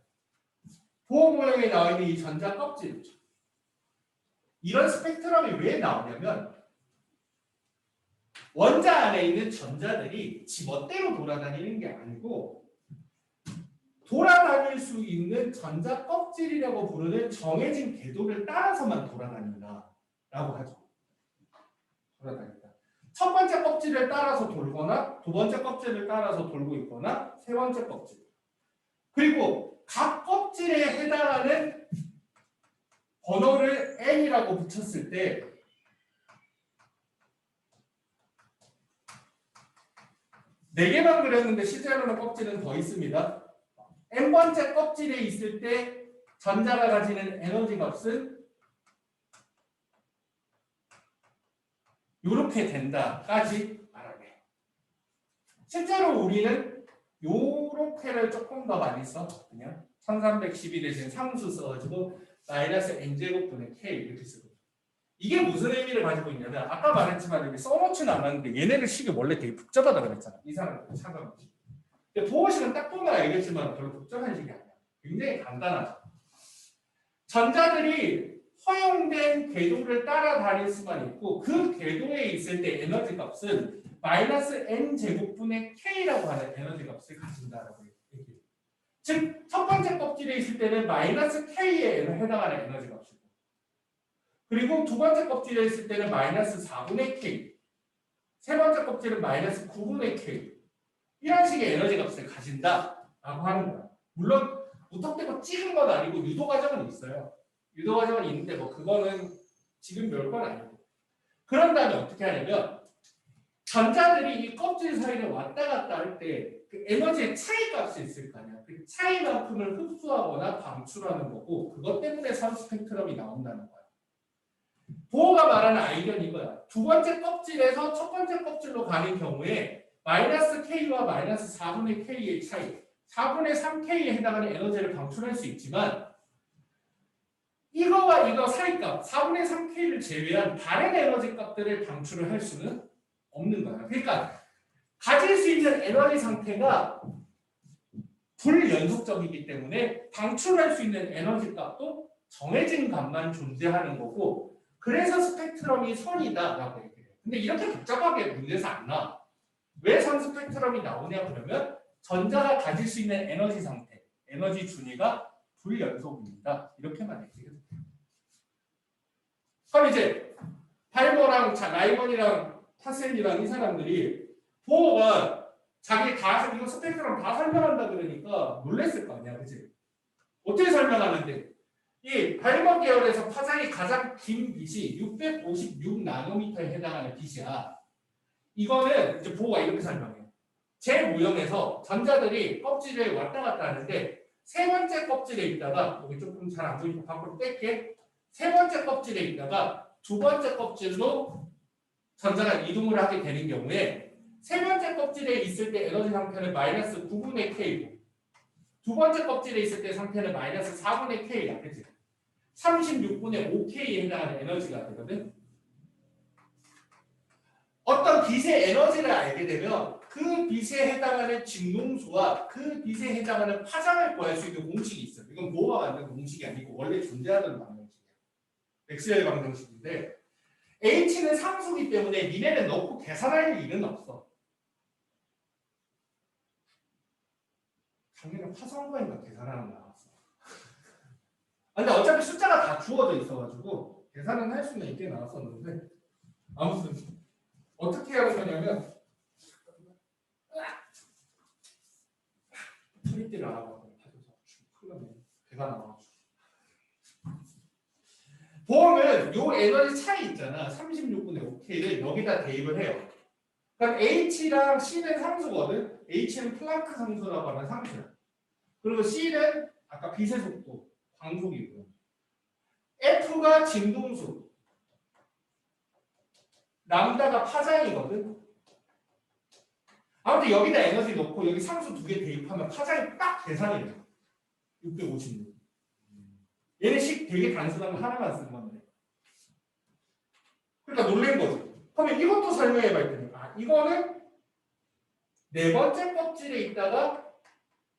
보어 모형에 나와 있는 이 전자 껍질. 이런 스펙트럼이 왜 나오냐면 원자 안에 있는 전자들이 지 멋대로 돌아다니는 게 아니고 돌아다닐 수 있는 전자 껍질이라고 부르는 정해진 궤도를 따라서만 돌아다닌다라고 하죠. 돌아다닌다. 첫 번째 껍질을 따라서 돌거나 두 번째 껍질을 따라서 돌고 있거나 세 번째 껍질. 그리고 각 껍질에 해당하는 번호를 n이라고 붙였을 때 네 개만 그렸는데 실제로는 껍질은 더 있습니다. n번째 껍질에 있을 때 전자가 가지는 에너지 값은 이렇게 된다까지 말하게. 실제로 우리는 요렇게를 조금 더 많이 써. 그냥 1312 대신 상수 써가지고 마이너스 n제곱분의 k 이렇게 쓰고. 이게 무슨 의미를 가지고 있냐면 아까 말했지만 여기 써놓지는 않았는데 얘네를 식이 원래 되게 복잡하다 그랬잖아. 이 사람들 차가운 식. 보어식은 딱 보면 알겠지만 별로 복잡한 식이 아니야. 굉장히 간단하죠. 전자들이 허용된 궤도를 따라다닐 수만 있고 그 궤도에 있을 때 에너지 값은 마이너스 n제곱분의 k라고 하는 에너지 값을 가진다라고 얘기해요. 즉, 첫 번째 껍질에 있을 때는 마이너스 k에 해당하는 에너지 값이고 그리고 두 번째 껍질에 있을 때는 마이너스 4분의 k 세 번째 껍질은 마이너스 9분의 k 이런 식의 에너지 값을 가진다라고 하는 거야. 물론 무턱대고 찍은 건 아니고 유도 과정은 있어요. 유도 과정은 있는데 뭐 그거는 지금 별 건 아니고. 그런 다음에 어떻게 하냐면 전자들이 이 껍질 사이를 왔다 갔다 할 때 그 에너지의 차이 값이 있을 거 아니야. 그 차이만큼을 흡수하거나 방출하는 거고 그것 때문에 선 스펙트럼이 나온다는 거야. 보어가 말하는 아이디어는 이거야. 두 번째 껍질에서 첫 번째 껍질로 가는 경우에 마이너스 k와 마이너스 4분의 k의 차이 4분의 3K에 해당하는 에너지를 방출할 수 있지만 이거와 이거 사이값 4분의 3K를 제외한 다른 에너지 값들을 방출을 할 수는 없는 거야. 그러니까 가질 수 있는 에너지 상태가 불연속적이기 때문에 방출할 수 있는 에너지 값도 정해진 값만 존재하는 거고 그래서 스펙트럼이 선이다라고 얘기해요. 근데 이렇게 복잡하게 문제에서 안 나와. 왜 선 스펙트럼이 나오냐 그러면 전자가 가질 수 있는 에너지 상태, 에너지 준위가 불연속입니다. 이렇게만 얘기해요. 그럼 이제 발버랑 라이먼이랑 파셀이랑 이 사람들이 보어가 자기 다 이거 스펙트럼 다 설명한다 그러니까 놀랬을 거 아니야, 그치? 어떻게 설명하는데? 이 발버 계열에서 파장이 가장 긴 빛이 656 나노미터에 해당하는 빛이야. 이거는 이제 보어가 이렇게 설명해. 제 모형에서 전자들이 껍질에 왔다 갔다 하는데 세 번째 껍질에 있다가 여기 조금 잘 안 보이니까 밖으로 뺄게. 세 번째 껍질에 있다가 두 번째 껍질로 전자가 이동을 하게 되는 경우에 세 번째 껍질에 있을 때 에너지 상태는 마이너스 9분의 K고 두 번째 껍질에 있을 때 상태는 마이너스 4분의 K야. 그치? 36분의 5K에 해당하는 에너지가 되거든. 어떤 빛의 에너지를 알게 되면 그 빛에 해당하는 진동수와 그 빛에 해당하는 파장을 구할 수 있는 공식이 있어요. 이건 보어가 만든 공식이 아니고 원래 존재하던 방정식이에요. 맥스웰 방정식인데 H는 상수기 때문에 니네는 넣고 계산할 일은 없어. 작년에 파성과인가 계산하는 거 나왔어. 근데 어차피 숫자가 다 주어져 있어가지고 계산은 할 수는 있게 나왔었는데 아무튼 어떻게 하는 거냐면 소리띠를 안 하고 배가 나와가지고 보험은 요 에너지 차이 있잖아. 36분의 5K를 여기다 대입을 해요. 그럼 H랑 C는 상수거든. H는 플랑크 상수라고 하는 상수야. 그리고 C는 아까 빛의 속도, 광속이고 F가 진동수, 람다가 파장이거든. 아무튼 여기다 에너지 넣고 여기 상수 두 개 대입하면 파장이 딱 계산이 돼요. 656. 얘는 식 되게 단순한 거 하나만 쓰는 건데. 그러니까 놀란 거지. 그러면 이것도 설명해 봐 있더니 이거는 네 번째 껍질에 있다가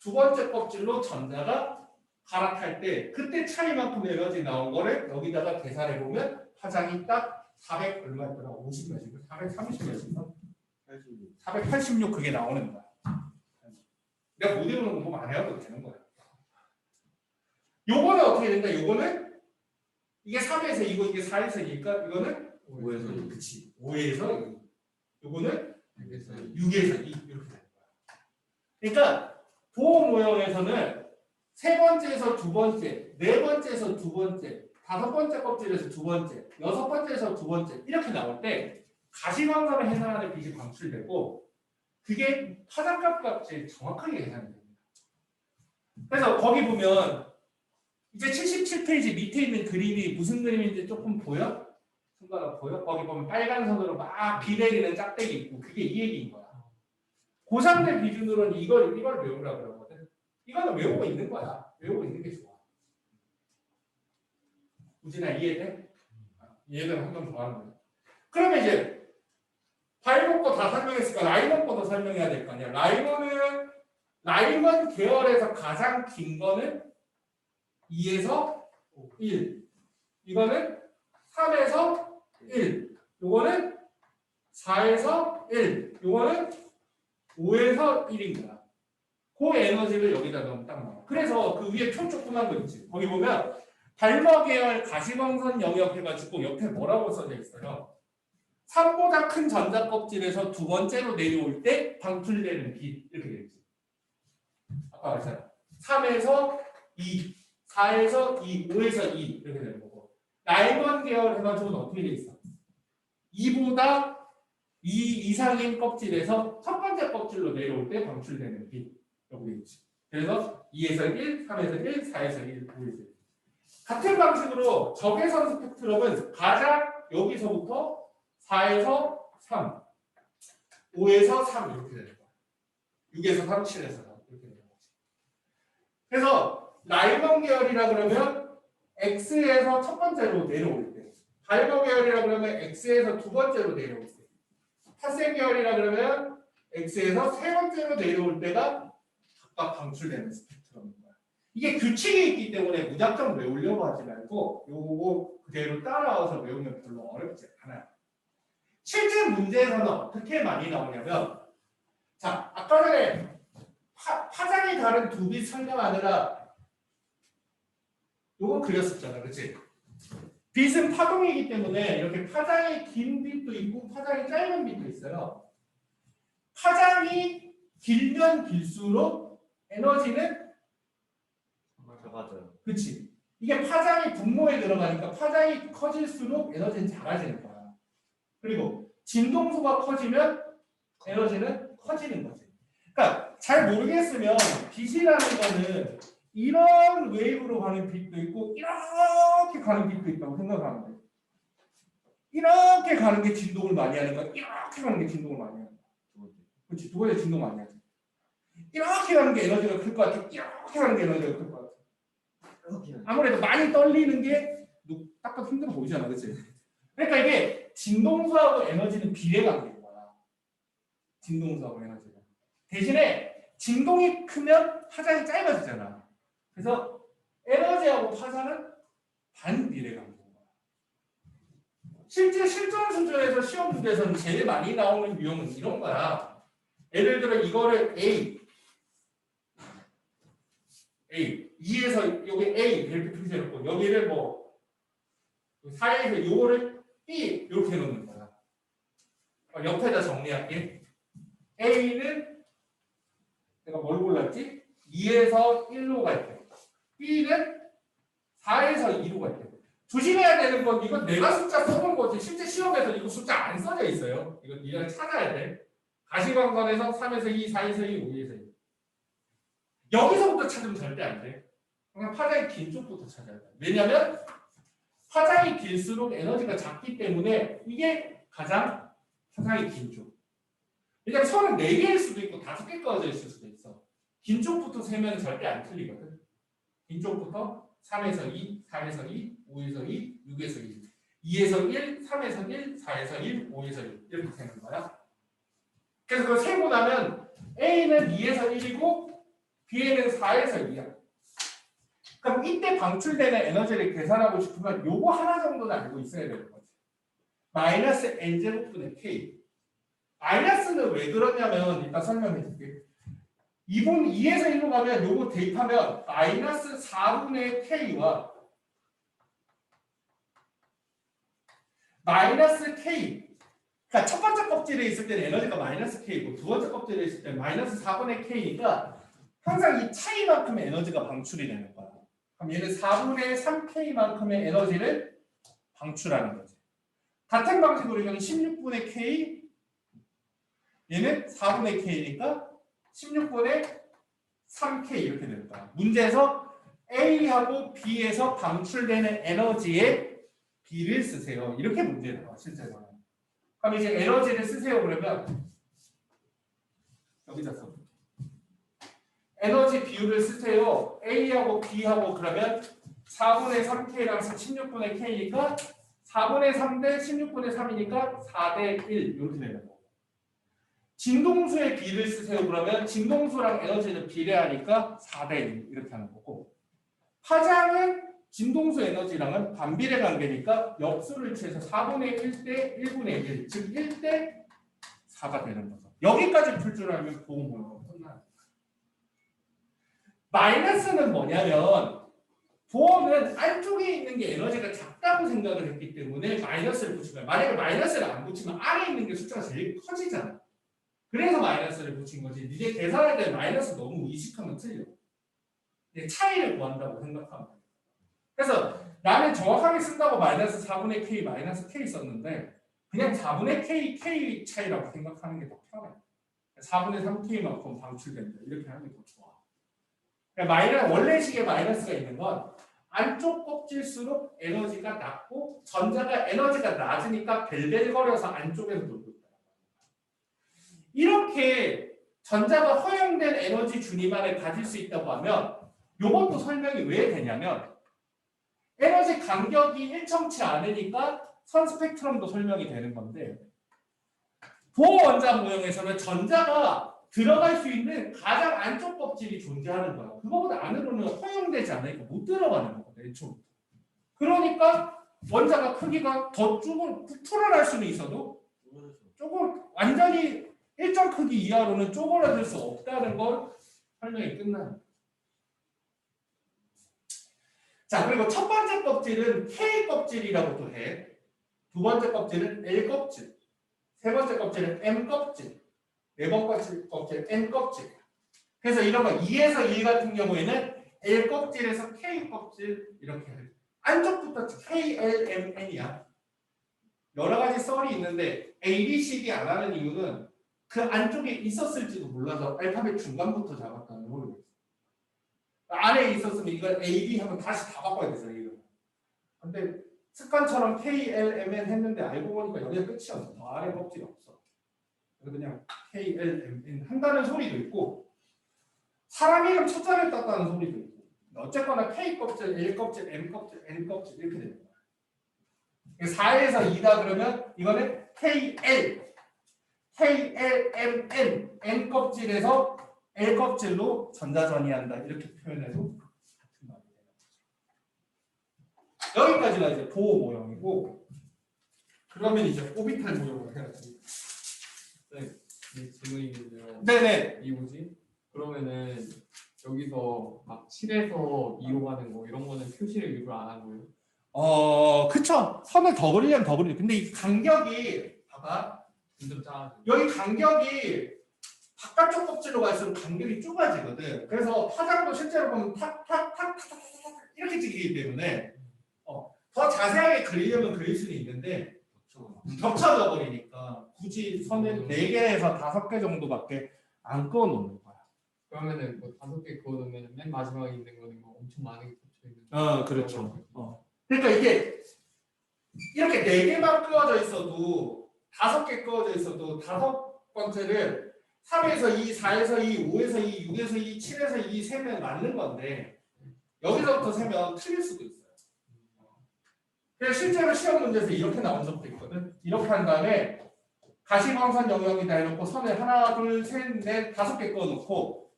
두 번째 껍질로 전자가 갈아탈 때 그때 차이만큼 에너지 나온 거를 여기다가 계산해 보면 파장이 딱 400 얼마였더라? 50 몇인가? 430 몇인가? 486 그게 나오는 거야. 내가 못 외우는 공부 안 해도 되는 거야. 요거는 어떻게 된다? 요거는 이게 3에서 2고 이게 4에서 2니까 이거는 5에서 2. 그치. 5에서 2. 요거는 6에서 6에서 2 이렇게 되는 거야. 그러니까 보호 모형에서는 세 번째에서 두 번째, 네 번째에서 두 번째, 다섯 번째 껍질에서 두 번째, 여섯 번째에서 두 번째 이렇게 나올 때 가시광선에 해당하는 빛이 방출되고 그게 파장값 값이 정확하게 계산이 됩니다. 그래서 거기 보면 이제 77페이지 밑에 있는 그림이 무슨 그림인지 조금 보여? 순간아 보여? 거기 보면 빨간 선으로 막 비 내리는 짝대기 있고 그게 이 얘기인 거야. 고3들 기준으로는 이걸 외우라 그러거든. 이거는 외우고 있는 거야. 외우고 있는 게 좋아. 우진아 이해돼? 이해는 한 번 더 하는 거야. 그러면 이제 발목 거 다 설명했으니까 라이먼 거도 설명해야 될 거 아니야. 라이먼 계열에서 가장 긴 거는 2에서 1. 이거는 3에서 1. 요거는 4에서 1. 요거는 5에서 1인 거야. 그 에너지를 여기다 넣으면 딱 나와. 그래서 그 위에 표 조그만 거 있지. 거기 보면 발머 계열 가시광선 영역 해가지고 옆에 뭐라고 써져 있어요. 3보다 큰 전자 껍질에서 두 번째로 내려올 때 방출되는 빛 이렇게 되어 있지. 아까 말했잖아. 3에서 2, 4에서 2, 5에서 2 이렇게 되는 거고. 라이먼 계열 해가지고는 어떻게 돼 있어? 2보다 2 이상인 껍질에서 첫 번째 껍질로 내려올 때 방출되는 빛 여기 돼 있지. 그래서 2에서 1, 3에서 1, 4에서 1, 5에서 1. 같은 방식으로 적외선 스펙트럼은 가장 여기서부터 4에서 3, 5에서 3 이렇게 되는 거야. 6에서 3, 7에서 3 이렇게 되는 거지. 그래서 라이먼 계열이라 그러면 X에서 첫 번째로 내려올 때, 발버 계열이라 그러면 X에서 두 번째로 내려올 때, 파센 계열이라 그러면 X에서 세 번째로 내려올 때가 각각 방출되는 스펙트럼인 거야. 이게 규칙이 있기 때문에 무작정 외우려고 하지 말고 요거 그대로 따라와서 외우면 별로 어렵지 않아요. 실제 문제에서는 어떻게 많이 나오냐면, 자, 아까 전에 파장이 다른 두 빛 설명하느라 요거 그렸었잖아, 그렇지? 빛은 파동이기 때문에 이렇게 파장이 긴 빛도 있고 파장이 짧은 빛도 있어요. 파장이 길면 길수록 에너지는 작아져요. 그렇지. 이게 파장이 분모에 들어가니까 파장이 커질수록 에너지는 작아지는 거야. 그리고 진동수가 커지면 에너지는 커지는 거지. 그러니까 잘 모르겠으면 빛이라는 거는 이런 웨이브로 가는 빛도 있고 이렇게 가는 빛도 있다고 생각하면 돼. 이렇게 가는 게 진동을 많이 하는 거야. 이렇게 가는 게 진동을 많이 하는 거야. 그렇지. 두 번째 진동 많이 하지. 이렇게 가는 게 에너지가 클 것 같아. 이렇게 가는 게 에너지가 클 것 같아. 아무래도 많이 떨리는 게 딱 봐도 힘들어 보이잖아, 그렇지? 그러니까 이게 진동수하고 에너지는 비례관계인 거야. 진동수하고 에너지가. 대신에 진동이 크면 파장이 짧아지잖아. 그래서 에너지하고 파장은 반비례관계인 거야. 실제 실전 수준에서 시험 문제에서는 제일 많이 나오는 유형은 이런 거야. 예를 들어 이거를 A 2에서 여기 A 이렇게 표시해놓고 여기를 뭐 4에서 요거를 B 이렇게 해놓는 거야. 옆에다 정리할게. A는 내가 뭘 골랐지? 2에서 1로 갈 때. B는 4에서 2로 갈 때. 조심해야 되는 건 이건 내가 숫자 써본 거지. 실제 시험에서 이거 숫자 안 써져 있어요. 이거 네가 찾아야 돼. 가시광선에서 3에서 2, 4에서 2, 5에서 2. 여기서부터 찾으면 절대 안 돼. 그냥 파장이 긴 쪽부터 찾아야 돼. 왜냐면 파장이 길수록 에너지가 작기 때문에 이게 가장 파장이 긴 쪽. 왜냐면 선은 4개일 수도 있고 5개 꺼져 있을 수도 있어. 긴 쪽부터 세면 절대 안 틀리거든. 긴 쪽부터 3에서 2, 4에서 2, 5에서 2, 6에서 2, 2에서 1, 3에서 1, 4에서 1, 5에서 1 이렇게 세는 거야. 그래서 그걸 세고 나면 A는 2에서 1이고 B에는 4에서 2야. 그럼 이때 방출되는 에너지를 계산하고 싶으면 요거 하나 정도는 알고 있어야 되는 거지. 마이너스 N제곱분의 K. 마이너스는 왜 그러냐면 이따 설명해 줄게. 2에서 1로 가면 요거 대입하면 마이너스 4분의 K와 마이너스 K. 그러니까 첫 번째 껍질에 있을 때는 에너지가 마이너스 K고 두 번째 껍질에 있을 때는 마이너스 4분의 K니까 항상 이 차이만큼의 에너지가 방출이 되는 거야. 그럼 얘는 4분의 3K만큼의 에너지를 방출하는 거지. 같은 방식으로 이건 16분의 K, 얘는 4분의 K니까 16분의 3K 이렇게 되는 거야. 문제에서 A하고 B에서 방출되는 에너지의 B를 쓰세요. 이렇게 문제 나와 실제로는. 그럼 이제 에너지를 쓰세요 그러면 여기다 써. 에너지 비율을 쓰세요. A하고 B하고 그러면 4분의 3K랑 16분의 K니까 4분의 3 대 16분의 3이니까 4대 1 이렇게 되는 거고. 진동수의 비를 쓰세요. 그러면 진동수랑 에너지는 비례하니까 4대 1 이렇게 하는 거고. 파장은 진동수 에너지랑은 반비례 관계니까 역수를 취해서 4분의 1대 1분의 1, 즉 1대 4가 되는 거죠. 여기까지 풀 줄 알면 보험 보는 끝나요. 마이너스는 뭐냐면 보험은 안쪽에 있는 게 에너지가 작다고 생각을 했기 때문에 마이너스를 붙이면 만약에 마이너스를 안 붙이면 안에 있는 게 숫자가 제일 커지잖아. 그래서 마이너스를 붙인 거지. 이제 계산할 때 마이너스 너무 의식하면 틀려. 차이를 구한다고 생각하면 돼. 그래서 나는 정확하게 쓴다고 마이너스 4분의 K 마이너스 K 썼는데 그냥 4분의 K 차이라고 생각하는 게 더 편해. 4분의 3K만큼 방출된다. 이렇게 하는 게 더 좋아. 그러니까 원래식의 마이너스가 있는 건 안쪽 껍질수록 에너지가 낮고 전자가 에너지가 낮으니까 벨벨거려서 안쪽에서 돌고 있다. 이렇게 전자가 허용된 에너지 준위만을 가질 수 있다고 하면 요것도 설명이 왜 되냐면 에너지 간격이 일정치 않으니까 선 스펙트럼도 설명이 되는 건데 보호 원자 모형에서는 전자가 들어갈 수 있는 가장 안쪽 껍질이 존재하는 거야. 그거보다 안으로는 허용되지 않으니까 못 들어가는 거거든. 애초부터. 그러니까 원자가 크기가 더 풀어날 수는 있어도 조금 완전히 일정 크기 이하로는 쪼그라들 수 없다는 걸 설명이 끝나는 거야. 자, 그리고 첫 번째 껍질은 K 껍질이라고도 해. 두 번째 껍질은 L 껍질. 세 번째 껍질은 M 껍질. 네 번째 껍질 N 껍질. 그래서 이런 거 2에서 1 같은 경우에는 L 껍질에서 K 껍질 이렇게 해. 안쪽부터 K, L, M, N이야. 여러 가지 썰이 있는데 A, B, C, D 안 하는 이유는 그 안쪽에 있었을지도 몰라서 알파벳 중간부터 잡았다는 모르겠어. 안에 있었으면 이걸 A, B 하면 다시 다 바꿔야 되잖아. 이거. 근데 습관처럼 K, L, M, N 했는데 알고 보니까 여기가 끝이었어. 더 아래 껍질이 없어. 그래서 그냥 K, L, M, N 한다는 소리도 있고 사람 이름 첫자를 땄다는 소리도 있고 어쨌거나 K 껍질, L 껍질, M 껍질, N 껍질 이렇게 되는 거야. 4에서 2다 그러면 이거는 K, L, M, N, N 껍질에서 L 껍질로 전자전이한다 이렇게 표현해도 같은 말이 되는 거죠. 여기까지가 이제 보호 모형이고 그러면 이제 오비탈 모형을 해야지. 네, 질문이 있는데요. 네네. 이 뭐지? 그러면은 여기서 막 7에서 2로 가는 거 이런 거는 표시를 일부러 안 한 거예요? 그쵸. 선을 더 그리려면 더 그리죠. 근데 이 간격이 봐봐. 좀 작아. 여기 간격이 바깥쪽 껍질로 갈수록 간격이 좁아지거든. 그래서 파장도 실제로 보면 탁탁탁탁탁 이렇게 찍히기 때문에 더 자세하게 그리려면 그릴 수는 있는데 겹쳐져 버리니까 굳이 선을 4개에서 5개 정도밖에 안 그어 놓는 거야. 그러면은 뭐 5개 그어놓으면 맨 마지막에 있는 거는 뭐 엄청 많은 게 겹쳐 있는. 그렇죠. 그러니까 이게 이렇게 4개만 그어져 있어도 5개 그어져 있어도 5번째를 3에서 2, 4에서 2, 5에서 2, 6에서 2, 7에서 2 세면 맞는 건데 여기서부터 세면 틀릴 수도 있어요. 그래서 실제로 시험 문제에서 이렇게 나온 적도 있거든. 이렇게 한 다음에 가시광선 영역이다 해놓고 선을 하나, 둘, 셋, 넷, 5개 그어놓고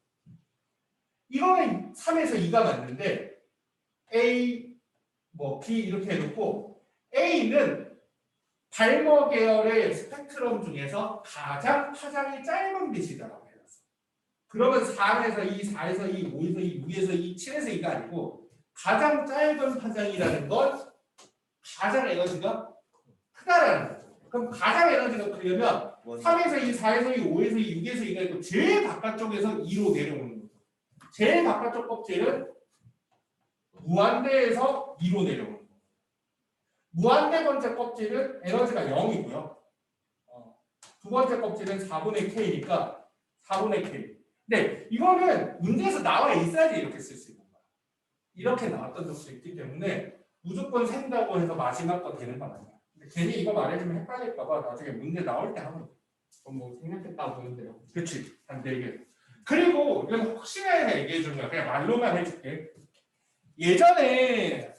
이거는 3에서 2가 맞는데 A, B 이렇게 해놓고 A는 발모 계열의 스펙트럼 중에서 가장 파장이 짧은 빛이다라고 해놨어. 그러면 3에서 2, 4에서 2, 5에서 2, 6에서 2, 7에서 2가 아니고 가장 짧은 파장이라는 건 가장 에너지가 크다라는 거죠. 그럼 가장 에너지가 크려면 3에서 2, 4에서 2, 5에서 2, 6에서 2가 있고 제일 바깥쪽에서 2로 내려오는 거죠. 제일 바깥쪽 껍질은 무한대에서 2로 내려오는 거죠. 무한대 번째 껍질은 에너지가 0이고요. 두 번째 껍질은 4분의 K니까 4분의 K. 근데 이거는 문제에서 나와 있어야지 이렇게 쓸 수 있는 거야. 이렇게 나왔던 적도 있기 때문에 무조건 센다고 해서 마지막 거 되는 건 아니야. 근데 괜히 이거 말해주면 헷갈릴까봐 나중에 문제 나올 때 하면 돼. 그럼 뭐 생략했다 보면 돼요. 그렇지. 한 4개. 그리고 이건 혹시나 얘기해 주는 거야. 그냥 말로만 해줄게. 예전에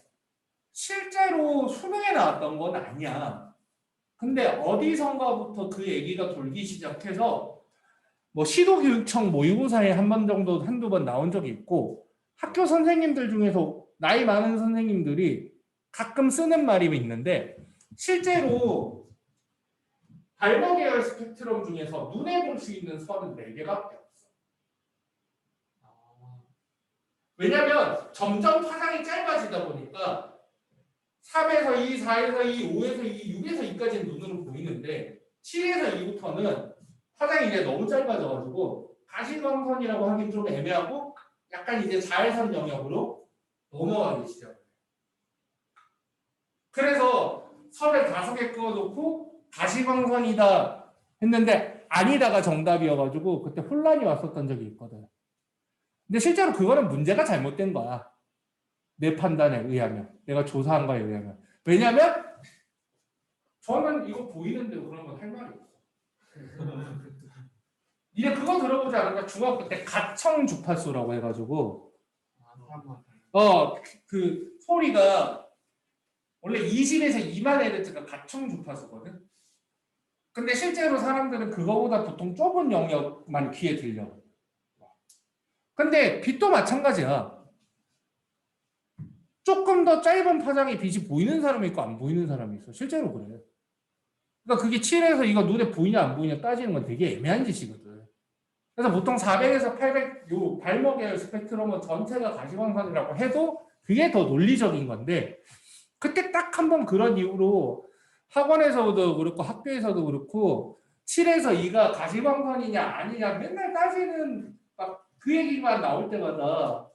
실제로 수능에 나왔던 건 아니야. 근데 어디선가부터 그 얘기가 돌기 시작해서 뭐 시도교육청 모의고사에 한 번 정도 한두 번 나온 적이 있고 학교 선생님들 중에서 나이 많은 선생님들이 가끔 쓰는 말이 있는데 실제로 발모 계열 스펙트럼 중에서 눈에 볼 수 있는 선은 4개밖에 없어. 왜냐면 점점 파장이 짧아지다 보니까 3에서 2, 4에서 2, 5에서 2, 6에서 2까지는 눈으로 보이는데 7에서 2부터는 파장이 이제 너무 짧아져가지고 가시광선이라고 하긴 좀 애매하고 약간 이제 자외선 영역으로 넘어가기 시작해요. 그래서 선을 5개 그어놓고 가시광선이다 했는데 아니다가 정답이어가지고 그때 혼란이 왔었던 적이 있거든. 근데 실제로 그거는 문제가 잘못된 거야. 내 판단에 의하면, 내가 조사한 거에 의하면. 왜냐면 저는 이거 보이는데 그런 건 할 말이 없어. 이제 그거 들어보지 않을까? 중학교 때 가청 주파수라고 해가지고 사람마다 그 소리가 원래 20에서 2만 헤르츠가 가청 주파수거든. 근데 실제로 사람들은 그거보다 보통 좁은 영역만 귀에 들려. 근데 빛도 마찬가지야. 조금 더 짧은 파장의 빛이 보이는 사람이 있고 안 보이는 사람이 있어. 실제로 그래. 그러니까 그게 7에서 이거 눈에 보이냐 안 보이냐 따지는 건 되게 애매한 짓이거든. 그래서 보통 400에서 800 요 발목의 스펙트럼은 전체가 가시광선이라고 해도 그게 더 논리적인 건데 그때 딱 한 번 그런 이유로 학원에서도 그렇고 학교에서도 그렇고 7에서 2가 가시광선이냐 아니냐 맨날 따지는 막 그 얘기만 나올 때마다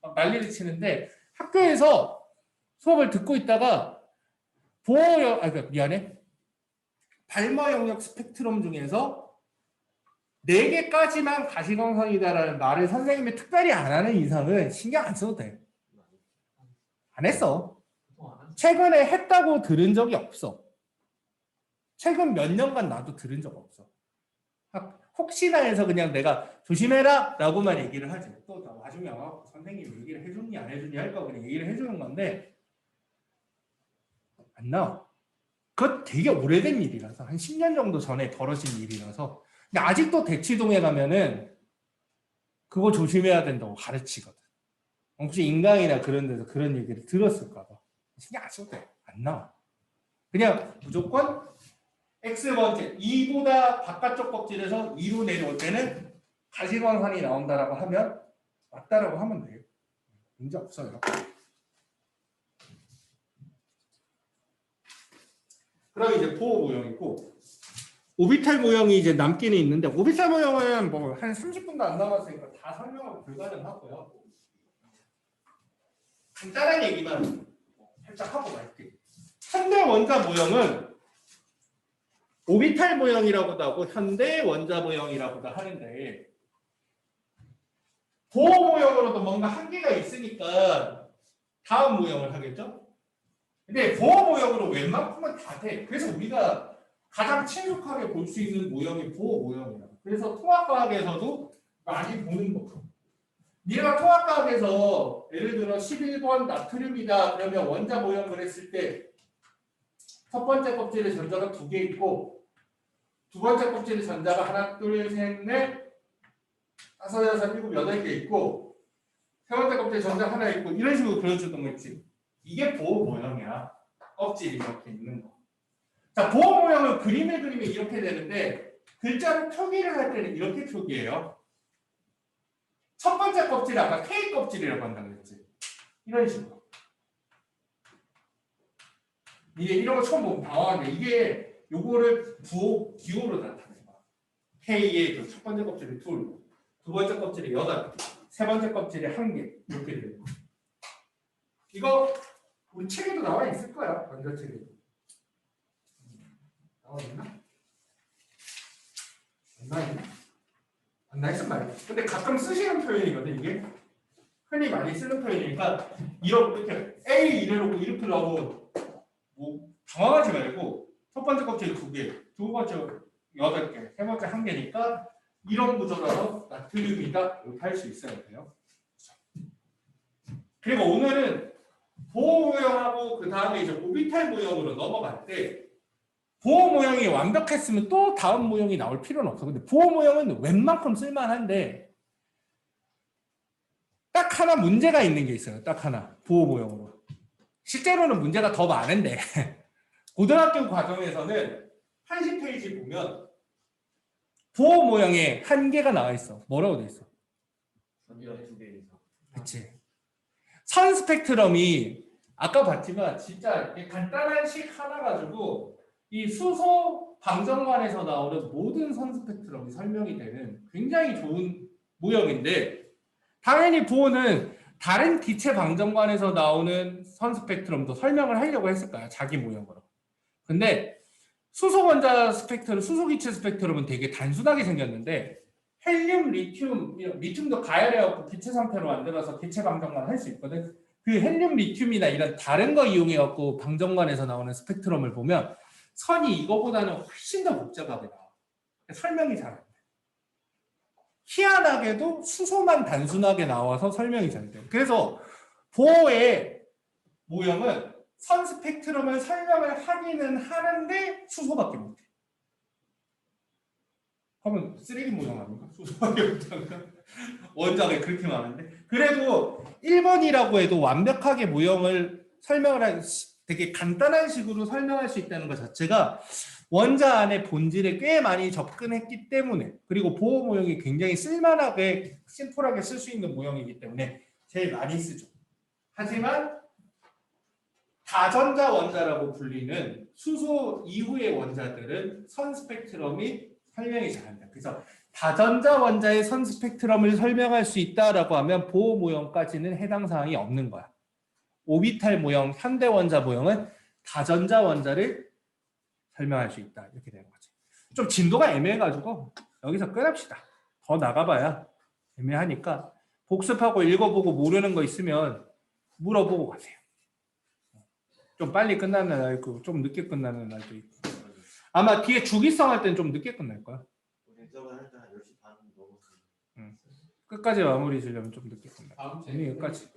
막 난리를 치는데 학교에서 수업을 듣고 있다가 미안해. 발머 영역 스펙트럼 중에서 4개까지만 가시광선이다라는 말을 선생님이 특별히 안 하는 이상은 신경 안 써도 돼. 안 했어. 보통 안 하죠. 최근에 했다고 들은 적이 없어. 최근 몇 년간 나도 들은 적 없어. 혹시나 해서 그냥 내가 조심해라 라고만 얘기를 하지. 또 나중에 와서 선생님이 얘기를 해줬니 안 해줬니 할까 그냥 얘기를 해주는 건데 안 나와. 그거 되게 오래된 일이라서 한 10년 정도 전에 벌어진 일이라서 근데 아직도 대치동에 가면은 그거 조심해야 된다고 가르치거든. 혹시 인강이나 그런 데서 그런 얘기를 들었을까 봐. 신경 안 써도 돼. 안 나와. 그냥 무조건 X번째 2보다 바깥쪽 껍질에서 2로 내려올 때는 가시광선이 나온다라고 하면 맞다라고 하면 돼요. 문제 없어요. 그럼 이제 보호 모형이고 오비탈 모형이 이제 남기는 있는데 오비탈 모형은 뭐 한 30분도 안 남았으니까 다 설명하고 불가능하고요. 간단한 얘기만 살짝 하고 말게요. 현대 원자 모형은 오비탈 모형이라고도 하고 현대 원자 모형이라고도 하는데 보호 모형으로도 뭔가 한계가 있으니까 다음 모형을 하겠죠? 근데 보호 모형으로 웬만큼은 다 돼. 그래서 우리가 가장 친숙하게 볼 수 있는 모형이 보호 모형이야. 그래서 통합과학에서도 많이 보는 거. 네가 통합과학에서 예를 들어 11번 나트륨이다 그러면 원자 모형을 했을 때 첫 번째 껍질에 전자가 2개 있고 두 번째 껍질에 전자가 하나, 둘, 셋, 넷, 다섯, 여섯, 일곱, 8개 있고 세 번째 껍질에 전자 하나 있고 이런 식으로 그려주던 거 있지. 이게 보호 모형이야. 껍질이 이렇게 있는 거. 자, 보호 모형은 그림을 그리면 이렇게 되는데 글자로 표기를 할 때는 이렇게 표기해요. 첫 번째 껍질이 아까 K 껍질이라고 한다고 그랬지. 이런 식으로. 이게 이런 거 처음 보면 당황한데 이게 요거를 부호, 기호로 나타내는 거야. K의 그 첫 번째 껍질이 2, 두 번째 껍질이 8, 세 번째 껍질이 1개 이렇게 되는 거야. 이거 우리 책에도 나와 있을 거야. 원자 책에. 나와 있나? 안 나와 있나? 안 나와 있으면 말이야. 근데 가끔 쓰시는 표현이거든 이게. 흔히 많이 쓰는 표현이니까 이렇게 A 이래놓고 이렇게 나오고 뭐 당황하지 말고 첫 번째 껍질 2개, 두 번째 8개, 세 번째 1개니까 이런 구조라서 나트륨이다 이렇게 할 수 있어야 돼요. 그리고 오늘은 보호 모형하고 그 다음에 이제 오비탈 모형으로 넘어갈 때 보호 모형이 완벽했으면 또 다음 모형이 나올 필요는 없어. 근데 보호 모형은 웬만큼 쓸만한데 딱 하나 문제가 있는 게 있어요. 딱 하나 보호 모형으로. 실제로는 문제가 더 많은데 고등학교 과정에서는 80페이지 보면 보호 모형에 한계가 나와 있어. 뭐라고 돼 있어? 전자 2개 이상. 그치. 선 스펙트럼이 아까 봤지만 진짜 간단한 식 하나 가지고 이 수소 방정관에서 나오는 모든 선 스펙트럼이 설명이 되는 굉장히 좋은 모형인데 당연히 보호는 다른 기체 방정관에서 나오는 선 스펙트럼도 설명을 하려고 했을 거야. 자기 모형으로. 근데 수소 원자 스펙트럼, 수소 기체 스펙트럼은 되게 단순하게 생겼는데 헬륨, 리튬도 가열해갖고 기체 상태로 만들어서 기체 방정관 할 수 있거든. 그 헬륨, 리튬이나 이런 다른 거 이용해갖고 방정관에서 나오는 스펙트럼을 보면 선이 이거보다는 훨씬 더 복잡하게 나와. 설명이 잘 안 돼. 희한하게도 수소만 단순하게 나와서 설명이 잘 돼요. 그래서 보어의 모형은 선 스펙트럼을 설명을 하기는 하는데 수소밖에 못해. 그러면 쓰레기 모형 아닌가? 수소밖에 못하니까 원작에 그렇게 많은데 그래도 1번이라고 해도 완벽하게 모형을 설명을 할 되게 간단한 식으로 설명할 수 있다는 것 자체가 원자 안의 본질에 꽤 많이 접근했기 때문에 그리고 보호 모형이 굉장히 쓸만하게 심플하게 쓸 수 있는 모형이기 때문에 제일 많이 쓰죠. 하지만 다전자 원자라고 불리는 수소 이후의 원자들은 선 스펙트럼이 설명이 잘 안 돼. 그래서 다전자 원자의 선 스펙트럼을 설명할 수 있다라고 하면 보호 모형까지는 해당 사항이 없는 거야. 오비탈 모형, 현대 원자 모형은 다전자 원자를 설명할 수 있다. 이렇게 되는 거지. 좀 진도가 애매해가지고 여기서 끝납시다. 더 나가봐야 애매하니까 복습하고 읽어보고 모르는 거 있으면 물어보고 가세요. 좀 빨리 끝나는 날 있고 좀 늦게 끝나는 날도 있고 아마 뒤에 주기성 할 때는 좀 늦게 끝날 거야. 대적은 할때 한 10시 반 넘었어요. 끝까지 마무리 지려면 좀 늦게 끝나. 다음 주에 여기까지.